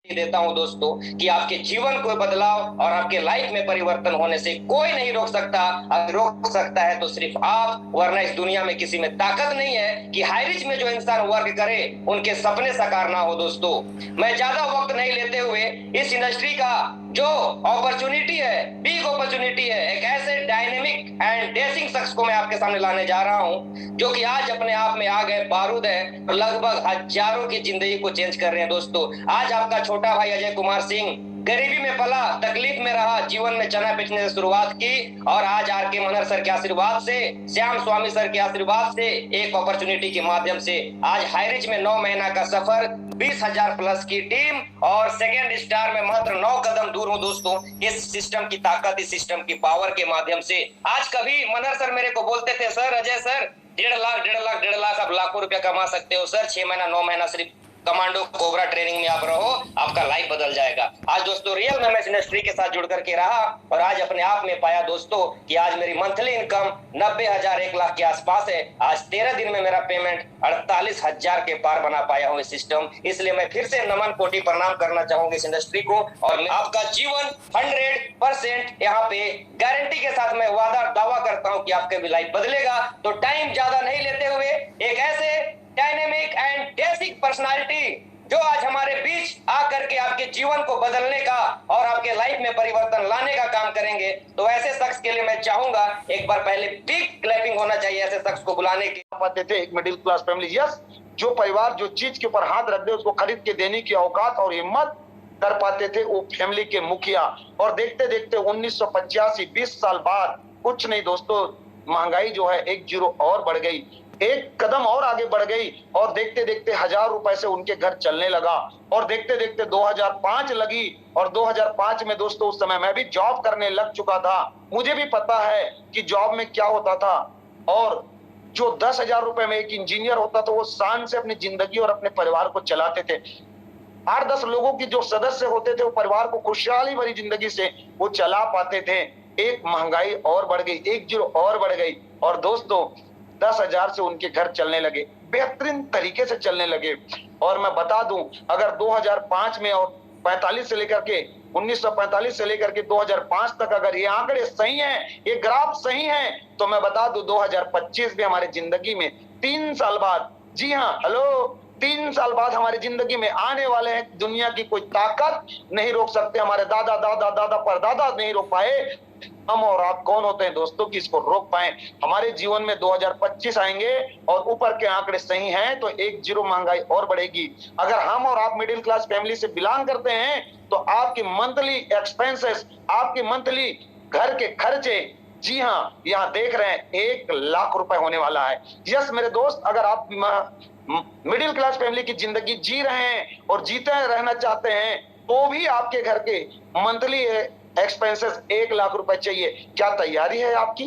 देता हूं दोस्तों कि आपके जीवन को बदलाव और आपके लाइफ में परिवर्तन होने से कोई नहीं रोक सकता। अगर रोक सकता है तो सिर्फ आप, वरना इस दुनिया में किसी में ताकत नहीं है कि हाई रिच में जो इंसान वर्क करे उनके सपने साकार ना हो। दोस्तों, मैं ज्यादा वक्त नहीं लेते हुए इस इंडस्ट्री का जो अपॉर्चुनिटी है, बिग अपॉर्चुनिटी है, एक ऐसे डायनेमिक एंड डेसिंग शख्स को मैं आपके सामने लाने जा रहा हूं जो कि आज अपने आप में आ गए बारूद है और लगभग हजारों की जिंदगी को चेंज कर रहे हैं। दोस्तों, आज आपका छोटा भाई अजय कुमार सिंह गरीबी में पला, तकलीफ में रहा, जीवन में चना बेचने से शुरुआत की और आज आर के मनहर सर के आशीर्वाद से, श्याम स्वामी सर के आशीर्वाद से, एक अपॉर्चुनिटी के माध्यम से आज हाई रिच में 9 महीना का सफर, 20,000 प्लस की टीम और सेकेंड स्टार में मात्र 9 कदम दूर हूं। दोस्तों, इस सिस्टम की ताकत, इस सिस्टम की पावर के माध्यम से आज कभी मनहर सर मेरे को बोलते थे, सर अजय सर 1.5 लाख आप लाखों रुपया कमा सकते हो सर, 6 महीना 9 महीना सिर्फ कमांडो कोबरा ट्रेनिंग में आप रहो, आपका लाइफ बदल जाएगा। आज दोस्तों रियल में मैं इस इंडस्ट्री के साथ जुड़ करके रहा और आज अपने आप में पाया दोस्तों कि आज मेरी मंथली इनकम 90,000 1 लाख के आसपास है। आज 13 दिन में मेरा पेमेंट 48,000 के पार बना पाया हूँ इस सिस्टम। इसलिए मैं फिर से नमन कोटि प्रणाम करना चाहूंगा इस इंडस्ट्री को और आपका जीवन 100% यहाँ पे गारंटी के साथ मैं वादा दावा करता हूँ कि आपके भी लाइफ बदलेगा। तो टाइम ज्यादा नहीं लेते हुए एक ऐसे डायनेमिक एंड बेसिक पर्सनालिटी जो आज हमारे बीच आकर के आपके जीवन को बदलने का और आपके लाइफ में परिवर्तन लाने का काम करेंगे, तो ऐसे शख्स के लिए मैं चाहूंगा एक बार पहले बिग क्लैपिंग होना चाहिए ऐसे शख्स को बुलाने की। पाते थे एक मिडिल क्लास फैमिली, यस, जो परिवार जो चीज के ऊपर हाथ रख दे उसको खरीद के देने की औकात और हिम्मत कर पाते थे वो फैमिली के मुखिया। और देखते देखते 1985 20 साल बाद कुछ नहीं दोस्तों, महंगाई जो है 1 जीरो और बढ़ गई, एक कदम और आगे बढ़ गई और देखते देखते 1,000 रुपए से उनके घर चलने लगा। और देखते देखते 2005 लगी और 2005 में दोस्तों उस समय मैं भी जॉब करने लग चुका था। मुझे भी पता है कि जॉब में क्या होता था और जो 10,000 रुपए में एक इंजीनियर होता था वो शान से अपनी जिंदगी और अपने परिवार को चलाते थे। 8-10 लोगों की जो सदस्य होते थे वो परिवार को खुशहाली भरी जिंदगी से वो चला पाते थे। एक महंगाई और बढ़ गई, 1 जीरो और बढ़ गई और दोस्तों 10,000 से उनके घर चलने लगे, बेहतरीन तरीके से चलने लगे। और मैं बता दूं, अगर 2005 में और 45 से लेकर के 1945 से लेकर के 2005 तक अगर ये आंकड़े सही हैं, ये ग्राफ सही हैं, तो मैं बता दूं 2025 भी हमारी जिंदगी में 3 साल बाद, जी हाँ, हेलो, 3 साल बाद हमारी जिंदगी में आने वाले हैं। दुनिया की कोई ताकत नहीं रोक सकते, हमारे दादा दादा दादा परदादा नहीं रोक पाए। हम और आप कौन होते हैं दोस्तों कि इसको रोक पाए। हमारे जीवन में 2025 आएंगे और ऊपर के आंकड़े सही हैं तो 1 जीरो महंगाई और बढ़ेगी। अगर हम और आप मिडिल क्लास फैमिली से बिलोंग करते हैं तो आपकी मंथली एक्सपेंसेस, आपकी मंथली घर के खर्चे, जी हाँ, यहाँ देख रहे हैं 1 लाख रुपए होने वाला है। यस मेरे दोस्त, अगर आप मिडिल क्लास फैमिली की जिंदगी जी रहे हैं और जीते रहना चाहते हैं तो भी आपके घर के मंथली एक्सपेंसेस 1 लाख रुपए चाहिए। क्या तैयारी है आपकी?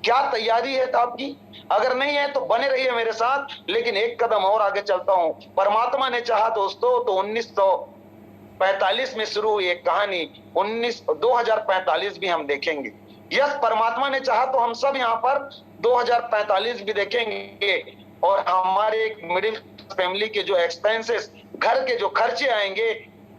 क्या तैयारी है आपकी? अगर नहीं है तो बने रहिए मेरे साथ, लेकिन एक कदम और आगे चलता हूं। परमात्मा ने चाहा दोस्तों तो 1945 में शुरू हुई एक कहानी 2045 भी हम देखेंगे। यस, परमात्मा ने चाहा तो हम सब यहाँ पर 2045 भी देखेंगे और हमारे एक मिडिल फैमिली के जो एक्सपेंसेस, घर के जो खर्चे आएंगे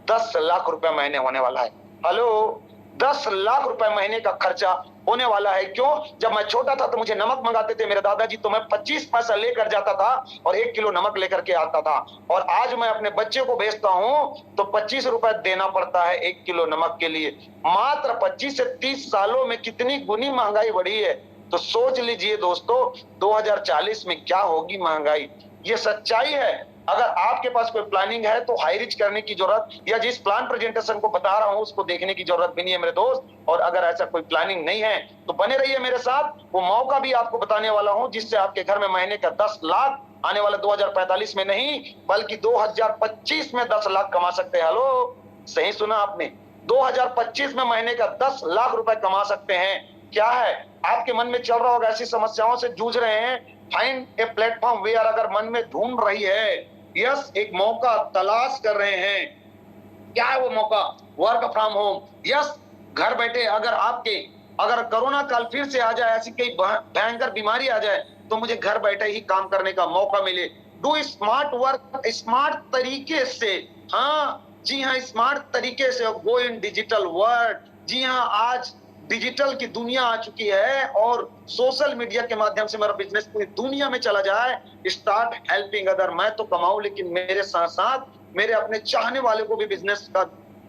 10 लाख रुपए महीने होने वाला है। हेलो, 10 लाख रुपए महीने का खर्चा होने वाला है। क्यों? जब मैं छोटा था तो मुझे नमक मंगाते थे मेरे दादाजी, तो मैं 25 पैसा लेकर जाता था और 1 किलो नमक लेकर के आता था। और आज मैं अपने बच्चे को भेजता हूं तो 25 रुपए देना पड़ता है 1 किलो नमक के लिए। मात्र 25 से 30 सालों में कितनी गुनी महंगाई बढ़ी है। तो सोच लीजिए दोस्तों 2040 में क्या होगी महंगाई। ये सच्चाई है। अगर आपके पास कोई प्लानिंग है तो हाई रिच करने की जरूरत, या जिस प्लान प्रेजेंटेशन को बता रहा हूं उसको देखने की जरूरत भी नहीं है मेरे दोस्त। और अगर ऐसा कोई प्लानिंग नहीं है तो बने रहिए मेरे साथ, वो मौका भी आपको बताने वाला हूं जिससे आपके घर में महीने का 10 लाख आने वाला 2045 में नहीं बल्कि 2025 में 10 लाख कमा सकते हैं। हेलो, सही सुना आपने, 2025 में महीने का 10 लाख रुपए कमा सकते हैं। क्या है आपके मन में चल रहा होगा, ऐसी समस्याओं से जूझ रहे हैं, फाइंड ए प्लेटफॉर्म वेयर, अगर मन में ढूंढ रही है, यस, एक मौका तलाश कर रहे हैं। क्या है वो मौका? Work from home. यस, घर बैठे अगर कोरोना काल फिर से आ जाए, ऐसी कई भयंकर बीमारी आ जाए तो मुझे घर बैठे ही काम करने का मौका मिले। डू स्मार्ट वर्क स्मार्ट तरीके से। हाँ, जी हाँ, स्मार्ट तरीके से गो इन डिजिटल वर्ल्ड। जी हाँ, आज डिजिटल की दुनिया आ चुकी है और सोशल मीडिया के माध्यम से मेरा बिजनेस पूरी दुनिया में चला जाए। Start helping other. मैं तो कमाऊं लेकिन मेरे साथ साथ मेरे अपने चाहने वाले को भी बिजनेस का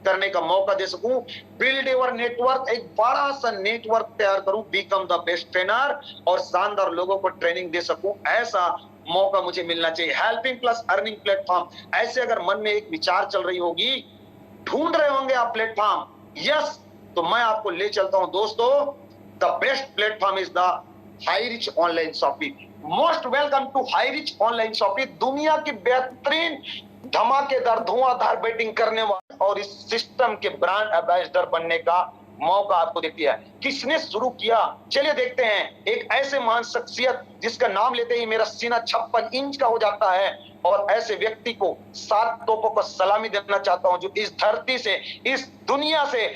करने का मौका दे सकूं। बिल्ड योर नेटवर्क, एक बड़ा सा नेटवर्क तैयार करूं, बिकम द बेस्ट ट्रेनर और शानदार लोगों को ट्रेनिंग दे सकूं, ऐसा मौका मुझे मिलना चाहिए। हेल्पिंग प्लस अर्निंग प्लेटफॉर्म, ऐसे अगर मन में एक विचार चल रही होगी, ढूंढ रहे होंगे आप प्लेटफॉर्म, यस, तो मैं आपको ले चलता हूं दोस्तों। The best platform is the HiRich online shopping. Most welcome to HiRich online shopping. दुनिया की बेहतरीन धमाकेदार धुआंधार बेटिंग करने वाले और इस सिस्टम के ब्रांड एम्बेसडर बनने का मौका आपको देती है। किसने शुरू किया, चलिए देखते हैं। एक ऐसे महान शख्सियत जिसका नाम लेते ही मेरा सीना 56 इंच का हो जाता है, और ऐसे व्यक्ति को 7 तोपों को सलामी देना चाहता हूं, जो इस धरती से, इस दुनिया से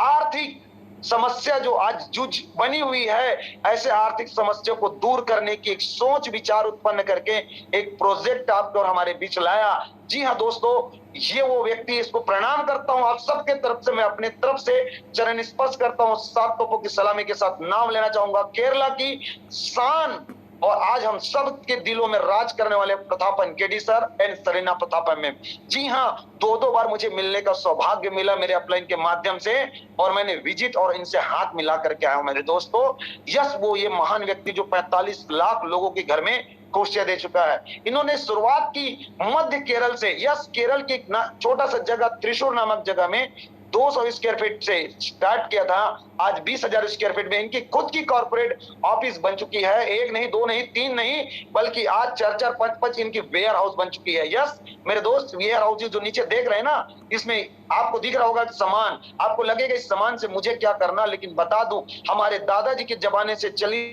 आर्थिक समस्या जो आज जूझ बनी हुई है, ऐसे आर्थिक समस्या को दूर करने की एक सोच विचार उत्पन्न करके एक प्रोजेक्ट आपको और हमारे बीच लाया। जी हाँ दोस्तों, ये वो व्यक्ति, इसको प्रणाम करता हूं आप सबके तरफ से। मैं अपने तरफ से चरण स्पर्श करता हूं, 7 तोपों की सलामी के साथ नाम लेना चाहूंगा केरला की शान, और आज हम सब के दिलों में राज करने वाले Prathapan KD sir and Sarina Prathapan ma'am. जी हाँ, 2 बार मुझे मिलने का सौभाग्य मिला मेरे अपलाइन के माध्यम से, और मैंने विजिट और इनसे हाथ मिला करके आया हूं मेरे दोस्तों। यस, वो ये महान व्यक्ति जो 45 लाख लोगों के घर में खुशियां दे चुका है। इन्होंने शुरुआत की मध्य केरल से। यस, केरल की एक छोटा सा जगह त्रिशूर नामक जगह में 200 स्क्वायर फीट से स्टार्ट किया था। आज 20,000 स्क्वायर फीट में इनकी खुद की कॉर्पोरेट ऑफिस बन चुकी है। 1 नहीं, 2 नहीं, 3 नहीं, बल्कि आज 4-4, 5-5 इनकी वेयर हाउस बन चुकी है। यस मेरे दोस्त, वेयर हाउस जो नीचे देख रहे हैं ना, इसमें आपको दिख रहा होगा सामान, आपको लगेगा इस सामान से मुझे क्या करना, लेकिन बता दूं, हमारे दादाजी के जमाने से चली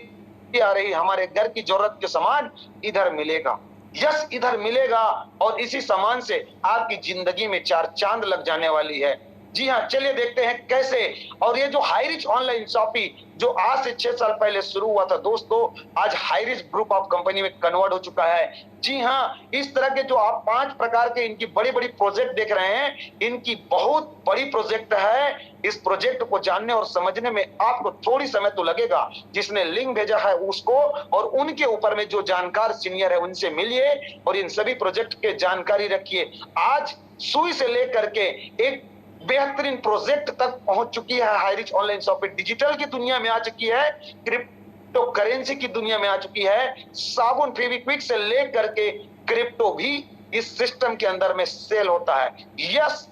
आ रही हमारे घर की जरूरत के सामान इधर मिलेगा। यस, इधर मिलेगा, और इसी सामान से आपकी जिंदगी में 4 चांद लग जाने वाली है। जी हाँ, चलिए देखते हैं कैसे। और ये जो हाईरिच ऑनलाइन शॉपिंग जो आज से 6 साल पहले शुरू हुआ था दोस्तों, आज हाईरिच ग्रुप ऑफ कंपनी में कन्वर्ट हो चुका है। जी हाँ, इस तरह के जो आप 5 प्रकार के इनकी बड़ी बड़ी प्रोजेक्ट देख रहे हैं, इनकी बहुत बड़ी प्रोजेक्ट है। इस प्रोजेक्ट को जानने और समझने में आपको थोड़ी समय तो लगेगा। जिसने लिंक भेजा है उसको और उनके ऊपर में जो जानकार सीनियर है उनसे मिलिए और इन सभी प्रोजेक्ट के जानकारी रखिए। आज सुई से लेकर के एक बेहतरीन प्रोजेक्ट तक पहुंच चुकी है हाईरिच ऑनलाइन शॉपिंग। डिजिटल की दुनिया में आ चुकी है, क्रिप्टो करेंसी की दुनिया में आ चुकी है। साबुन फेविक्विक से लेकर के क्रिप्टो भी इस सिस्टम के अंदर में सेल होता है। यस,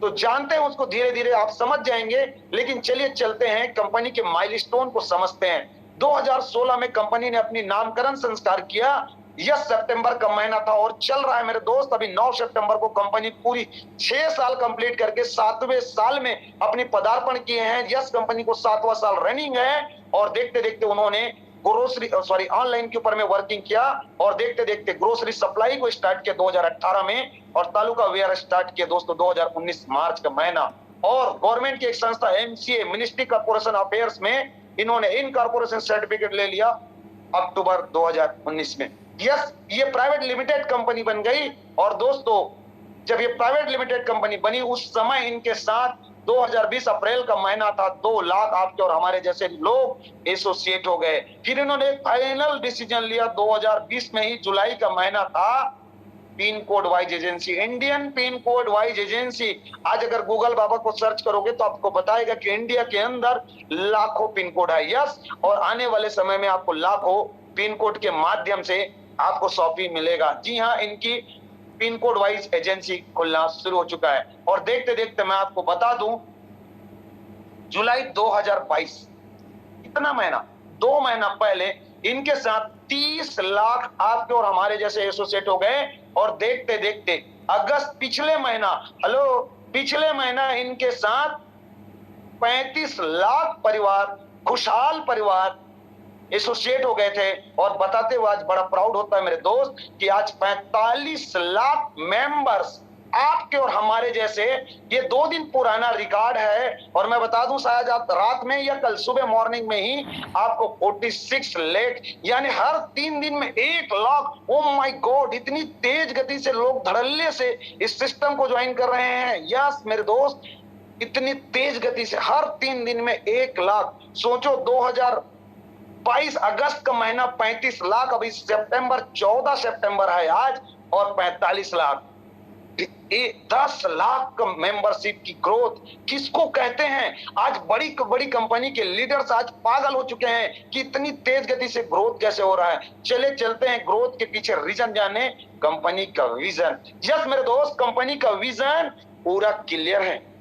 तो जानते हैं उसको, धीरे धीरे आप समझ जाएंगे। लेकिन चलिए चलते हैं, कंपनी के माइलस्टोन को समझते हैं। 2016 में कंपनी ने अपनी नामकरण संस्कार किया। यह सितंबर का महीना था और चल रहा है मेरे दोस्त। अभी 9 सितंबर को कंपनी पूरी 6 साल कंप्लीट करके 7वें साल में अपनी पदार्पण किए हैं। यस, कंपनी को 7वां साल रनिंग है, और देखते देखते उन्होंने ग्रोसरी ऑनलाइन के ऊपर में वर्किंग किया, और देखते देखते ग्रोसरी सप्लाई को स्टार्ट किया 2018 में, और तालुका वेयर स्टार्ट किया दोस्तों 2019 मार्च का महीना। और गवर्नमेंट की एक संस्था MCA मिनिस्ट्री कॉर्पोरेशन अफेयर्स में इन्होंने इनकॉर्पोरेशन सर्टिफिकेट ले लिया अक्टूबर 2019 में। यस, ये प्राइवेट लिमिटेड कंपनी बन गई। और दोस्तों, जब ये प्राइवेट लिमिटेड कंपनी बनी उस समय इनके साथ 2020 अप्रैल का महीना था, 2 लाख आपके और हमारे जैसे लोग एसोसिएट हो गए। फिर इन्होंने एक फाइनल डिसीजन लिया 2020 में ही, जुलाई का महीना था, pin code wise agency, Indian pin code wise agency. आज अगर गूगल बाबा को सर्च करोगे तो आपको बताएगा कि इंडिया के अंदर लाखों पिन कोड है। यस, और आने वाले समय में आपको लाखों पिन कोड के माध्यम से आपको शॉपिंग मिलेगा। जी हाँ, इनकी पिन कोड वाइज एजेंसी खुलना शुरू हो चुका है। और देखते देखते मैं आपको बता दूं, जुलाई 2022, कितना महीना, 2 महीना पहले इनके साथ 30 लाख आपके और हमारे जैसे एसोसिएट हो गए। और देखते देखते अगस्त पिछले महीना इनके साथ 35 लाख परिवार, खुशहाल परिवार एसोसिएट हो गए थे। और बताते हुए आज बड़ा प्राउड होता है मेरे दोस्त कि आज 45 लाख मेंबर्स आपके और हमारे जैसे। ये 2 दिन पुराना रिकॉर्ड है और मैं बता दूं शायद आप रात में या कल सुबह मॉर्निंग में ही आपको 46 लाख यानी हर 3 दिन में 1 लाख। ओ माय गॉड, इतनी तेज गति से लोग धड़ल्ले से इस सिस्टम को ज्वाइन कर रहे हैं। यस मेरे दोस्त, इतनी तेज गति से हर 3 दिन में 1 लाख। सोचो 2022 अगस्त का महीना 35 लाख, अभी सितंबर 14 सितंबर है आज, और 45 लाख। 10 लाख का मेंबरशिप की ग्रोथ किसको कहते हैं? आज बड़ी बड़ी कंपनी के लीडर्स आज पागल हो चुके हैं कि इतनी तेज गति से ग्रोथ कैसे हो रहा है। चले चलते हैं ग्रोथ के पीछे रीजन जाने, कंपनी का विजन। यस मेरे दोस्त, कंपनी का विजन पूरा क्लियर है।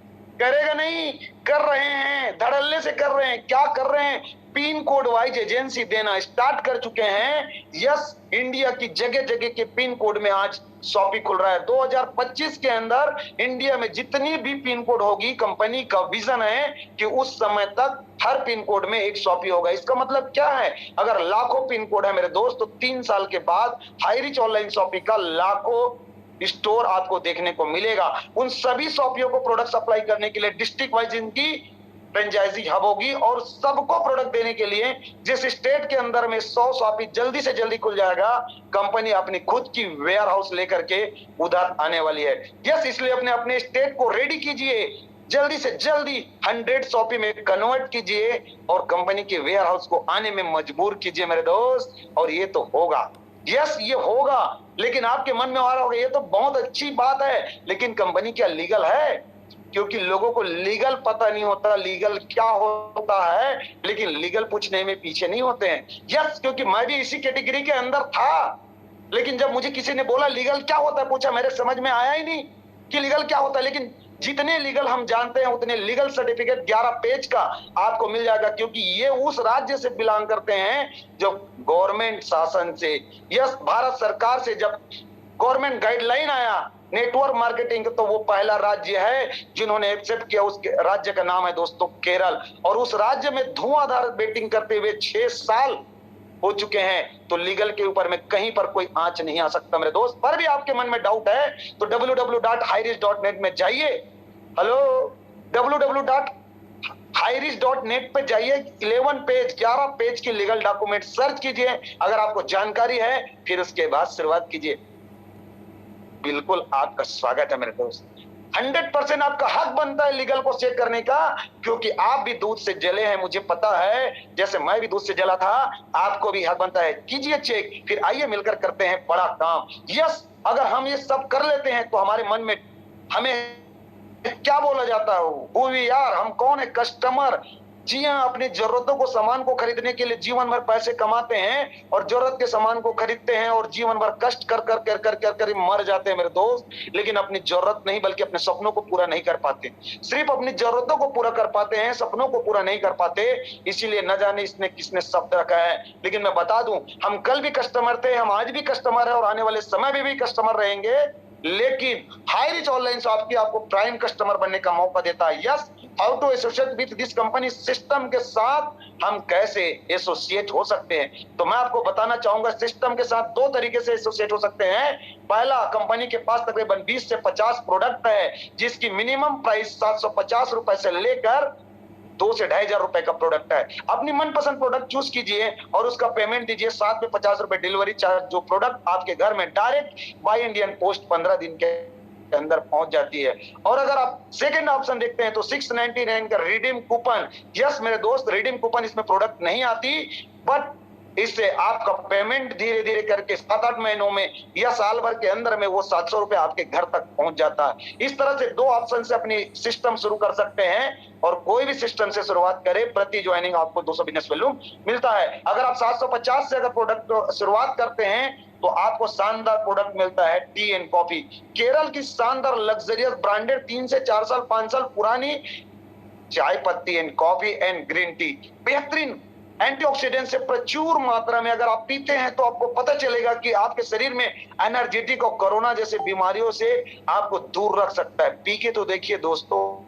करेगा नहीं, कर रहे हैं, धड़ल्ले से कर रहे हैं। क्या कर रहे हैं? पिन कोड वाइज एजेंसी देना स्टार्ट कर चुके हैं। यस, इंडिया की जगह जगह के पिन कोड में आज शॉपी खुल रहा है। 2025 के अंदर इंडिया में जितनी भी पिन कोड होगी, कंपनी का विजन है कि उस समय तक हर पिन कोड में एक शॉपी होगा। इसका मतलब क्या है? अगर लाखों पिन कोड है मेरे दोस्त, तो 3 साल के बाद हाईरिच ऑनलाइन शॉपी का लाखों स्टोर आपको देखने को मिलेगा। उन सभी शॉपियों को प्रोडक्ट सप्लाई करने के लिए डिस्ट्रिक्ट वाइज इनकी फ्रेंचाइजी हब होगी और सबको प्रोडक्ट देने के लिए जिस स्टेट के अंदर में 100 शॉपी जल्दी से जल्दी खुल जाएगा, कंपनी अपनी खुद की वेयर हाउस लेकर के उधर आने वाली है। यस, इसलिए अपने अपने स्टेट को रेडी कीजिए, जल्दी से जल्दी 100 शॉपी में कन्वर्ट कीजिए और कंपनी के वेयर हाउस को आने में मजबूर कीजिए मेरे दोस्त, और ये तो होगा। यस, ये होगा। लेकिन आपके मन में आ रहा होगा ये तो बहुत अच्छी बात है, लेकिन कंपनी क्या लीगल है? क्योंकि लोगों को लीगल पता नहीं होता, लीगल क्या होता है, लेकिन लीगल पूछने में पीछे नहीं होते हैं। यस, क्योंकि मैं भी इसी कैटेगरी के अंदर था, लेकिन जब मुझे किसी ने बोला लीगल क्या होता है, पूछा, मेरे समझ में आया ही नहीं कि लीगल क्या होता है। लेकिन जितने लीगल हम जानते हैं उतने लीगल सर्टिफिकेट 11 पेज का आपको मिल जाएगा, क्योंकि ये उस राज्य से बिलोंग करते हैं जो गवर्नमेंट शासन से, यस भारत सरकार से जब गवर्नमेंट गाइडलाइन आया नेटवर्क मार्केटिंग, तो वो पहला राज्य है जिन्होंने एक्सेप्ट किया। उस राज्य का नाम है दोस्तों केरल, और उस राज्य में धुआंधार बेटिंग करते हुए 6 साल हो चुके हैं। तो लीगल के ऊपर में कहीं पर कोई आंच नहीं आ सकता मेरे दोस्त। पर भी आपके मन में डाउट है तो www.hirich.net में जाइए। हेलो, www.hirich.net पे जाइए, 11 पेज की लीगल डॉक्यूमेंट सर्च कीजिए। अगर आपको जानकारी है फिर उसके बाद शुरुआत कीजिए। बिल्कुल आपका स्वागत है मेरे दोस्त। 100% आपका हक बनता है लीगल को चेक करने का, क्योंकि आप भी दूध से जले हैं, मुझे पता है। जैसे मैं भी दूध से जला था, आपको भी हक बनता है। कीजिए चेक, फिर आइए मिलकर करते हैं बड़ा काम। यस, अगर हम ये सब कर लेते हैं तो हमारे मन में हमें क्या बोला जाता है, वो यार हम कौन है? कस्टमर। जी हाँ, अपनी जरूरतों को सामान को खरीदने के लिए जीवन भर पैसे कमाते हैं और जरूरत के सामान को खरीदते हैं और जीवन भर कष्ट कर कर कर कर कर कर मर जाते हैं मेरे दोस्त। लेकिन अपनी जरूरत नहीं बल्कि अपने सपनों को पूरा नहीं कर पाते। सिर्फ अपनी जरूरतों को पूरा कर पाते हैं, सपनों को पूरा नहीं कर पाते। इसीलिए न जाने इसने किसने शब्द रखा है। लेकिन मैं बता दूं, हम कल भी कस्टमर थे, हम आज भी कस्टमर है और आने वाले समय में भी कस्टमर रहेंगे। लेकिन हाईरिच ऑनलाइन शॉप की आपको प्राइम कस्टमर बनने का मौका देता है। Yes, how to associate with this company system के साथ हम कैसे एसोसिएट हो सकते हैं, तो मैं आपको बताना चाहूंगा। सिस्टम के साथ 2 तरीके से एसोसिएट हो सकते हैं। पहला, कंपनी के पास तकरीबन 20 से 50 प्रोडक्ट है जिसकी मिनिमम प्राइस 750 रुपए से लेकर 2 से 2,500 रुपए का प्रोडक्ट है। अपनी मनपसंद प्रोडक्ट चूज कीजिए और उसका पेमेंट दीजिए। साथ में 50 रुपए डिलीवरी चार्ज, जो प्रोडक्ट आपके घर में डायरेक्ट बाय इंडियन पोस्ट 15 दिन के अंदर पहुंच जाती है। और अगर आप सेकंड ऑप्शन देखते हैं तो 699 का रिडीम कूपन। यस मेरे दोस्त, रिडीम कूपन इसमें प्रोडक्ट नहीं आती, बट इससे आपका पेमेंट धीरे धीरे करके 7-8 महीनों में या साल भर के अंदर में वो 700 रुपए आपके घर तक पहुंच जाता है। इस तरह से 2 ऑप्शन से अपनी सिस्टम शुरू कर सकते हैं और कोई भी सिस्टम से शुरुआत करे, प्रति ज्वाइनिंग आपको 200 बिजनेस वैल्यू मिलता है। अगर आप 750 से अगर प्रोडक्ट शुरुआत करते हैं तो आपको शानदार प्रोडक्ट मिलता है टी एंड कॉफी। केरल की शानदार लग्जरियस ब्रांडेड 3 से 4 साल 5 साल पुरानी चाय पत्ती and coffee and green tea, बेहतरीन एंटीऑक्सीडेंट से प्रचुर मात्रा में अगर आप पीते हैं तो आपको पता चलेगा कि आपके शरीर में एनर्जेटिक और कोरोना जैसे बीमारियों से आपको दूर रख सकता है। पी के तो देखिए दोस्तों,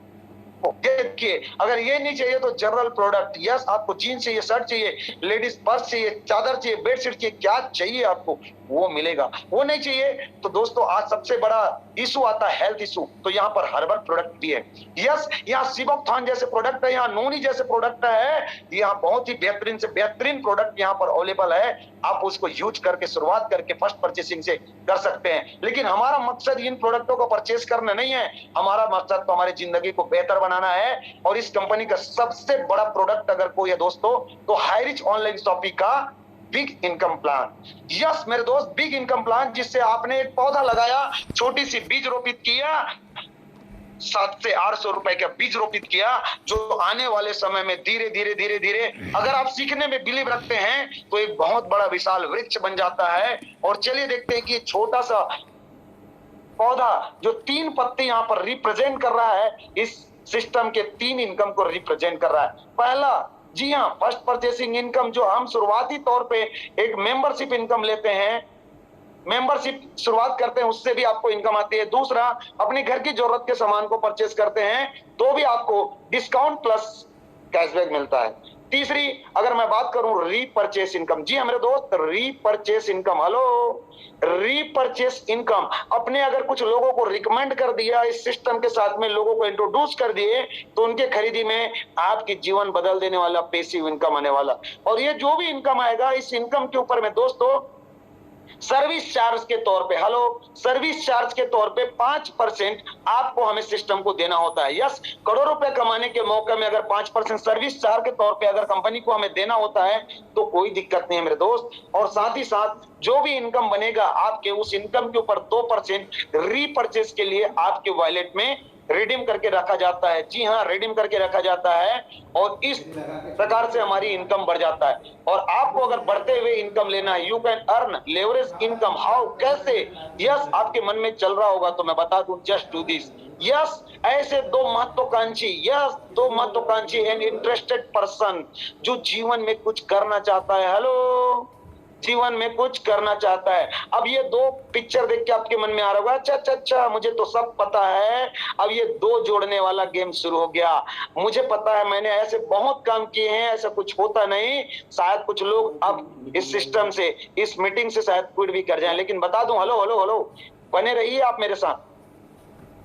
देखिए। अगर ये नहीं चाहिए तो जनरल प्रोडक्ट। यस, आपको जीन्स चाहिए, शर्ट चाहिए, लेडीज पर्स चाहिए, चादर चाहिए, बेडशीट चाहिए, क्या चाहिए आपको वो मिलेगा। वो नहीं चाहिए तो दोस्तों आज सबसे बड़ा इशू आता है हेल्थ इशू, तो यहाँ पर हर्बल प्रोडक्ट भी है। यस, यहाँ सिबोक्थान जैसे प्रोडक्ट है, यहाँ नोनी जैसे प्रोडक्ट है, यहाँ बहुत ही बेहतरीन से बेहतरीन प्रोडक्ट यहाँ पर अवेलेबल है। आप उसको यूज करके शुरुआत करके फर्स्ट परचेसिंग से कर सकते हैं। लेकिन हमारा मकसद इन प्रोडक्टों को परचेस करना नहीं है, हमारा मकसद तो हमारी जिंदगी को बेहतर बनाना है। और इस कंपनी का सबसे बड़ा प्रोडक्ट अगर कोई है दोस्तों, तो हाईरिच ऑनलाइन शॉपिंग का बिग इनकम प्लान। यस मेरे दोस्त, बिग इनकम प्लान, जिससे आपने एक पौधा लगाया, छोटी सी बीज रोपित किया, 700 से 800 रुपए का बीज रोपित किया, जो आने वाले समय में धीरे धीरे धीरे धीरे अगर आप सीखने में बिलीव रखते हैं तो एक बहुत बड़ा विशाल वृक्ष बन जाता है। और चलिए देखते हैं कि छोटा सा पौधा जो 3 पत्ते यहाँ पर रिप्रेजेंट कर रहा है, इस सिस्टम के 3 इनकम को रिप्रेजेंट कर रहा है। पहला, जी हाँ, फर्स्ट परचेसिंग इनकम, जो हम शुरुआती तौर पे एक मेंबरशिप इनकम लेते हैं, मेंबरशिप शुरुआत करते हैं, उससे भी आपको इनकम आती है। दूसरा, अपने घर की जरूरत के सामान को परचेस करते हैं तो भी आपको डिस्काउंट प्लस कैशबैक मिलता है। तीसरी, अगर मैं बात करूं रीपरचेस इनकम, जी हाँ मेरे दोस्त, रीपरचेस इनकम, हेलो, रीपरचेस इनकम, अपने अगर कुछ लोगों को रिकमेंड कर दिया, इस सिस्टम के साथ में लोगों को इंट्रोड्यूस कर दिए, तो उनके खरीदी में आपकी जीवन बदल देने वाला पैसिव इनकम आने वाला। और ये जो भी इनकम आएगा, इस इनकम के ऊपर में दोस्तों सर्विस चार्ज के तौर पे, हेलो, सर्विस चार्ज के तौर पे 5% आपको हमें सिस्टम को देना होता है। यस, करोड़ रुपए कमाने के मौके में अगर 5% सर्विस चार्ज के तौर पे अगर कंपनी को हमें देना होता है तो कोई दिक्कत नहीं है मेरे दोस्त। और साथ ही साथ जो भी इनकम बनेगा, आपके उस इनकम के ऊपर 2% रीपरचेस के लिए आपके वॉलेट में रिडीम करके रखा जाता है। जी हाँ, रिडीम करके रखा जाता है, और इस प्रकार से हमारी इनकम बढ़ जाता है। और आपको अगर बढ़ते हुए इनकम लेना है, you can earn leverage income, how, कैसे? यस, आपके मन में चल रहा होगा तो मैं बता दूं, जस्ट डू दिस। यस, ऐसे दो महत्वाकांक्षी एंड इंटरेस्टेड पर्सन जो जीवन में कुछ करना चाहता है, हेलो, जीवन में कुछ करना चाहता है। अब ये 2 पिक्चर देख के आपके मन में आ रहा होगा, अच्छा, मुझे तो सब पता है, अब ये 2 जोड़ने वाला गेम शुरू हो गया। मुझे पता है, मैंने ऐसे बहुत काम किए हैं, ऐसा कुछ होता नहीं। शायद कुछ लोग अब इस सिस्टम से, इस मीटिंग से शायद क्विट भी कर जाएं, लेकिन बता दूं, हेलो, बने रहिए आप मेरे साथ,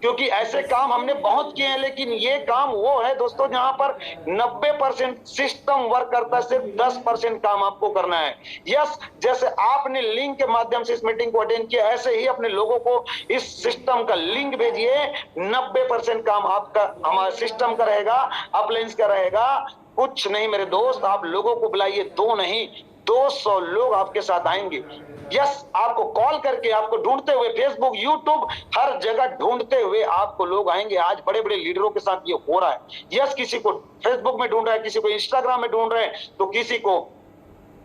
क्योंकि ऐसे काम हमने बहुत किए हैं। लेकिन ये काम वो है दोस्तों जहां पर 90% सिस्टम वर्क करता है, सिर्फ 10% काम आपको करना है। यस, जैसे आपने लिंक के माध्यम से इस मीटिंग को अटेंड किया, ऐसे ही अपने लोगों को इस सिस्टम का लिंक भेजिए। 90% काम आपका, हमारा सिस्टम का रहेगा, अपलाइंस का रहेगा। कुछ नहीं मेरे दोस्त, आप लोगों को बुलाइए, 2 नहीं 200 लोग आपके साथ आएंगे। यस, आपको कॉल करके, आपको ढूंढते हुए, फेसबुक, यूट्यूब, हर जगह ढूंढते हुए आपको लोग आएंगे। आज बड़े बड़े लीडरों के साथ ये हो रहा है। यस, किसी को फेसबुक में ढूंढ रहे हैं, किसी को इंस्टाग्राम में ढूंढ रहे हैं, तो किसी को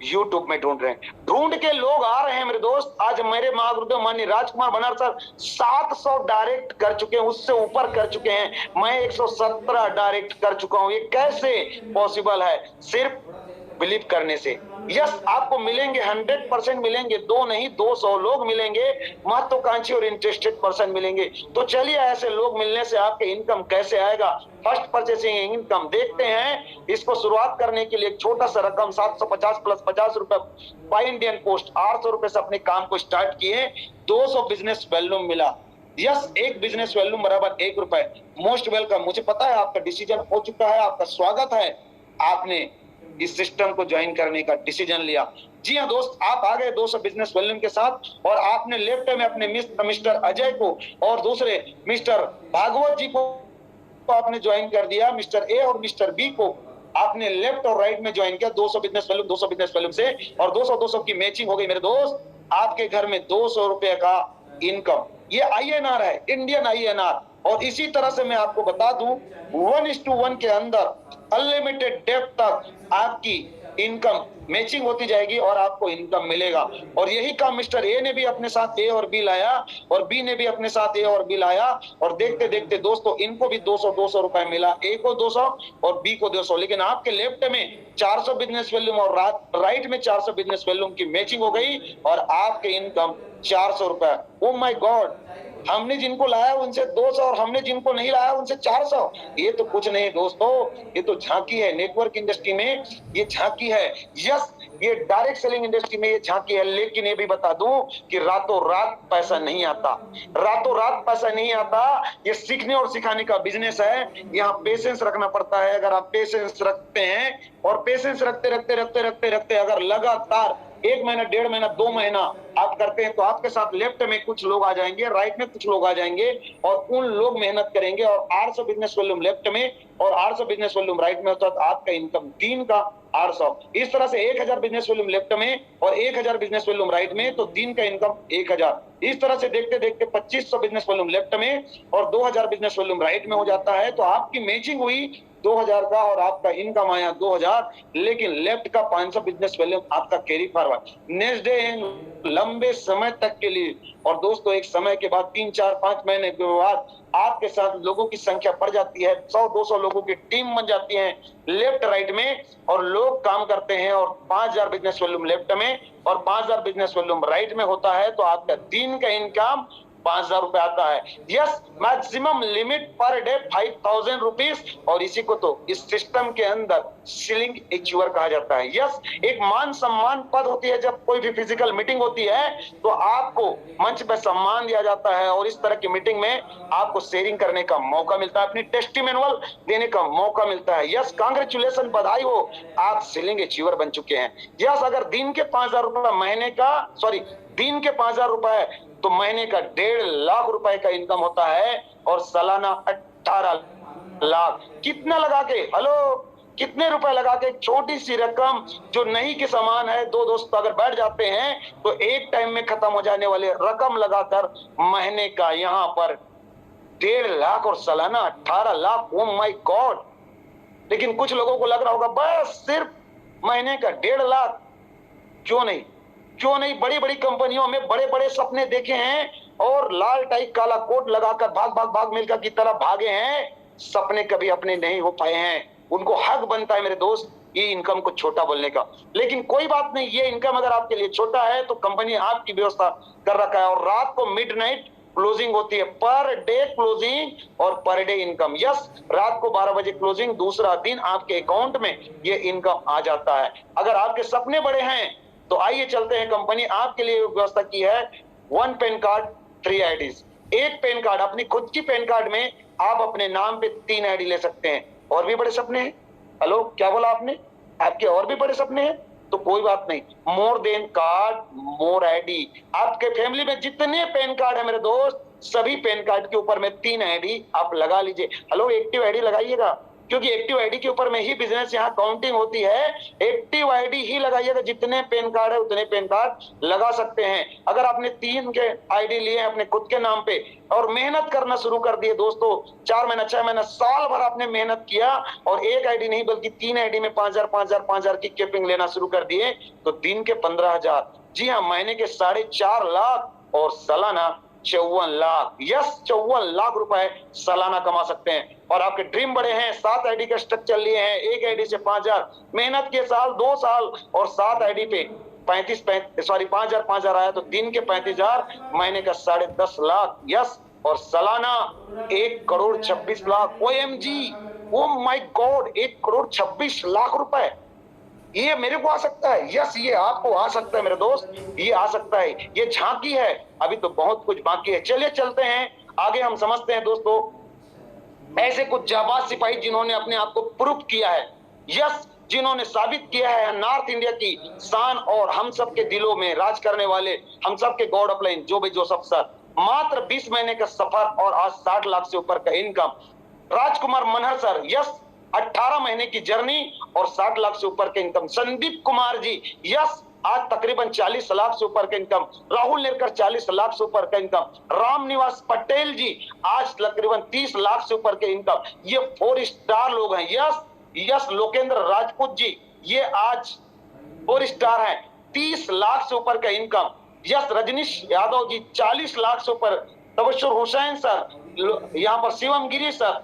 यूट्यूब में ढूंढ रहे हैं। ढूंढ के लोग आ रहे हैं मेरे दोस्त। आज मेरे महागुरुदेव माननीय राजकुमार बनार सर 700 डायरेक्ट कर चुके हैं, उससे ऊपर कर चुके हैं। मैं 117 डायरेक्ट कर चुका हूं। ये कैसे पॉसिबल है? सिर्फ बिलीव करने से। यस, आपको मिलेंगे, 100% मिलेंगे, 2 नहीं 200 लोग मिलेंगे, महत्वाकांक्षी और इंटरेस्टेड पर्सन मिलेंगे। तो चलिए, ऐसे लोग मिलने से आपके इनकम कैसे आएगा, फर्स्ट परचेसिंग इनकम देखते हैं। इसको शुरुआत करने के लिए एक छोटा सा रकम 750 प्लस 50 रुपए बाय इंडियन पोस्ट, 800 रुपए से अपने काम को स्टार्ट किए। 200 बिजनेस वॉल्यूम मिला। यस, एक बिजनेस वॉल्यूम बराबर 1 रुपए। Most welcome. मुझे पता है आपका डिसीजन हो चुका है, आपका स्वागत है, आपने इस सिस्टम को ज्वाइन करने का डिसीजन लिया। जी हाँ दोस्त, आप आ गए 200 बिजनेस वॉल्यूम के साथ, और आपने लेफ्ट में अपने मिस्टर अजय को और दूसरे मिस्टर भागवत जी को आपने ज्वाइन कर दिया। मिस्टर ए और मिस्टर बी को आपने लेफ्ट और राइट में ज्वाइन किया। 200 बिजनेस वॉल्यूम से, और 200 की मैचिंग हो गई मेरे दोस्त। आपके घर में 200 रुपए का इनकम, ये INR है, इंडियन INR। और इसी तरह से मैं आपको बता दूं, 1:1 के अंदर अनलिमिटेड डेप्थ तक आपकी इनकम मैचिंग होती जाएगी और आपको इनकम मिलेगा। और यही काम मिस्टर ए ने भी अपने साथ ए और बी लाया, और बी ने भी अपने साथ ए और बी लाया, और देखते देखते दोस्तों इनको भी 200 रुपए मिला। ए को 200 और बी को 200। लेकिन आपके लेफ्ट में 400 बिजनेस वॉल्यूम और राइट में 400 बिजनेस वॉल्यूम की मैचिंग हो गई, और आपके इनकम 400 रुपए। ओ माय गॉड, हमने जिनको लाया उनसे 200 और हमने जिनको नहीं लाया उनसे 400। ये तो कुछ नहीं दोस्तों, ये तो झांकी है। नेटवर्क इंडस्ट्री में ये झांकी है। यस, ये डायरेक्ट सेलिंग इंडस्ट्री में ये झांकी है। लेकिन ये भी बता दूं कि रातों रात पैसा नहीं आता, रातों रात पैसा नहीं आता। ये सीखने और सिखाने का बिजनेस है। यहाँ पेशेंस रखना पड़ता है। अगर आप पेशेंस रखते हैं और पेशेंस रखते रखते रखते रखते रखते अगर लगातार 1 महीना, 1.5 महीना, 2 महीना आप करते हैं तो आपके साथ लेफ्ट में कुछ लोग आ जाएंगे, राइट में कुछ लोग आ जाएंगे और उन लोग मेहनत करेंगे और 800 बिजनेस वॉल्यूम लेफ्ट में और 800 बिजनेस वॉल्यूम राइट में होता है तो आपका इनकम 3 का 800। इस तरह से 1000 बिजनेस वॉल्यूम लेफ्ट में और 1000 बिजनेस वॉल्यूम राइट में तो 3 का इनकम 1000। इस तरह से देखते देखते 2500 बिजनेस वॉल्यूम लेफ्ट में और 2000 बिजनेस वॉल्यूम राइट में हो जाता है तो आपकी मैचिंग हुई 2000 का और आपका इनकम आया 2000। लेकिन लेफ्ट का 500 बिजनेस वॉल्यूम आपका कैरी फॉरवर्ड नेक्स्ट डे लंबे समय तक के लिए। और दोस्तों एक समय के बाद 3, 4, 5 महीने के बाद आपके साथ लोगों की संख्या बढ़ जाती है, 100-200 लोगों की टीम बन जाती है लेफ्ट राइट में और लोग काम करते हैं और 5000 बिजनेस वॉल्यूम लेफ्ट में और 5000 बिजनेस वॉल्यूम राइट में होता है तो आपका दिन का इनकम 5000 रुपए आता है। Yes, maximum limit per day 5000 rupees और इसी को तो इस सिस्टम के अंदर सीलिंग अचीवर कहा जाता है। यस, एक मान सम्मान पद होती है। जब कोई भी फिजिकल मीटिंग होती है तो आपको मंच पर सम्मान दिया जाता है और इस तरह की मीटिंग में आपको शेयरिंग करने का मौका मिलता है, अपनी टेस्टिमोनियल देने का मौका मिलता है। यस, कांग्रेचुलेशन, बधाई हो, आप सीलिंग अचीवर बन चुके हैं। यस, अगर दिन के 5000 रुपए महीने का दिन के 5000 रुपए तो महीने का 1.5 लाख रुपए का इनकम होता है और सालाना 18 लाख। कितना लगा के, हेलो, कितने रुपए लगा के? छोटी सी रकम जो नहीं के समान है। 2 दोस्त अगर बैठ जाते हैं तो एक टाइम में खत्म हो जाने वाले रकम लगाकर महीने का यहाँ पर 1.5 लाख और सालाना 18 लाख। Oh my God. लेकिन कुछ लोगों को लग रहा होगा बस सिर्फ महीने का 1.5 लाख। क्यों नहीं, क्यों नहीं? बड़ी बड़ी कंपनियों में बड़े बड़े सपने देखे हैं और लाल टाई काला कोट लगाकर भाग मिल्खा की तरह भागे हैं। सपने कभी अपने नहीं हो पाए हैं। उनको हक बनता है मेरे दोस्त ये इनकम को छोटा बोलने का। लेकिन कोई बात नहीं, ये इनकम अगर आपके लिए छोटा है तो कंपनी आपकी व्यवस्था कर रखा है और रात को मिडनाइट क्लोजिंग होती है, पर डे क्लोजिंग और पर डे इनकम। यस, रात को 12 बजे क्लोजिंग, दूसरा दिन आपके अकाउंट में ये इनकम आ जाता है। अगर आपके सपने बड़े हैं तो आइए चलते हैं। कंपनी आपके लिए व्यवस्था की है 1 पैन कार्ड 3 आईडीज। एक पैन कार्ड, अपनी खुद की पैन कार्ड में आप अपने नाम पे 3 आईडी ले सकते हैं। और भी बड़े सपने हैं? हेलो, क्या बोला आपने? आपके और भी बड़े सपने हैं तो कोई बात नहीं, मोर देन कार्ड मोर आईडी। आपके फैमिली में जितने पैन कार्ड है मेरे दोस्त, सभी पैन कार्ड के ऊपर में 3 आईडी आप लगा लीजिए। हेलो, एक्टिव आईडी लगाइएगा क्योंकि एक्टिव आईडी के ऊपर में ही बिजनेस यहाँ काउंटिंग होती है। एक्टिव आईडी ही लगाइएगा। जितने पैन कार्ड है उतने पैन कार्ड लगा सकते हैं। अगर आपने 3 के आईडी लिए अपने खुद के नाम पे और मेहनत करना शुरू कर दिए दोस्तों, 4 महीना, 6 महीना, साल भर आपने मेहनत किया और एक आईडी नहीं बल्कि 3 आईडी में 5000 की कैपिंग लेना शुरू कर दिए तो दिन के 15000, जी हाँ, महीने के 4.5 लाख और सालाना 54 लाख। यस, 54 लाख रुपए सालाना कमा सकते हैं। और आपके ड्रीम बड़े हैं, 7 आईडी का स्ट्रक्चर लिए हैं, एक आईडी से 5000, मेहनत के साल 2 साल और 7 आईडी पे 5000 आया तो दिन के 35000, महीने का 10.5 लाख। यस, और सालाना 1,26 lakh. OMG, oh my God, 1,26 lakh रुपए। ये मेरे को आ सकता है? यस, ये आपको आ सकता है मेरे दोस्त, ये आ सकता है। ये झांकी है, अभी तो बहुत कुछ बाकी है। चलिए चलते हैं आगे, हम समझते हैं दोस्तों ऐसे कुछ जाबाज सिपाही जिन्होंने अपने आप को प्रूव किया है। यस, जिन्होंने साबित किया है नॉर्थ इंडिया की शान और हम सब के दिलों में राज करने वाले हम सब के god of line Joby Joseph sir. मात्र 20 महीने का सफर और आज 60 लाख से ऊपर का इनकम। राजकुमार मनहर सर, यस, 18 महीने की जर्नी और 60 लाख से ऊपर के इनकम। संदीप कुमार जी, यस, आज तकरीबन 40 लाख से ऊपर का इनकम। राहुल नेरकर 40 लाख से ऊपर का इनकम। रामनिवास पटेल जी आज तकरीबन 30 लाख से ऊपर के इनकम। ये 4 स्टार लोग हैं। यस यस, लोकेंद्र राजपूत जी, ये आज 4 स्टार हैं, 30 लाख से ऊपर का इनकम। यस, रजनीश यादव जी 40 लाख से ऊपर। तबस्सुर हुसैन सर, यहाँ पर शिवम गिरी सर,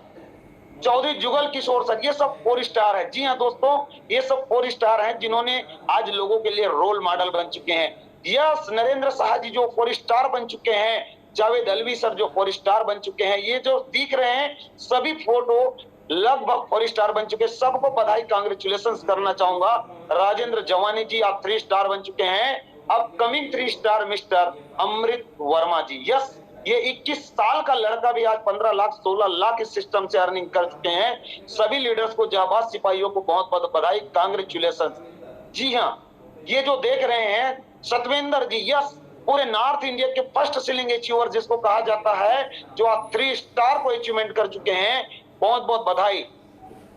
चौधरी जुगल किशोर सर, ये सब 4 स्टार है। जी हाँ दोस्तों, ये सब 4 स्टार हैं जिन्होंने आज लोगों के लिए रोल मॉडल बन चुके हैं। यस, नरेंद्र शाह जी जो 4 स्टार बन चुके हैं, जावेद अलवी सर जो 4 स्टार बन चुके हैं, ये जो दिख रहे हैं सभी फोटो लगभग 4 स्टार बन चुके हैं। सबको बधाई, कांग्रेचुलेशन करना चाहूंगा। राजेंद्र जवानी जी आप 3 स्टार बन चुके हैं। अपकमिंग 3 स्टार मिस्टर अमृत वर्मा जी, यस, ये 21 साल का लड़का भी आज 15 लाख 16 लाख इस सिस्टम से अर्निंग कर चुके हैं। सभी लीडर्स को, जाबाज सिपाहियों को बहुत बहुत बधाई, कांग्रेचुलेशन। जी हाँ, ये जो देख रहे हैं सतविंदर जी, यस, पूरे नॉर्थ इंडिया के फर्स्ट सीलिंग अचीवर जिसको कहा जाता है, जो आज 3 स्टार को अचीवमेंट कर चुके हैं, बहुत बहुत बधाई।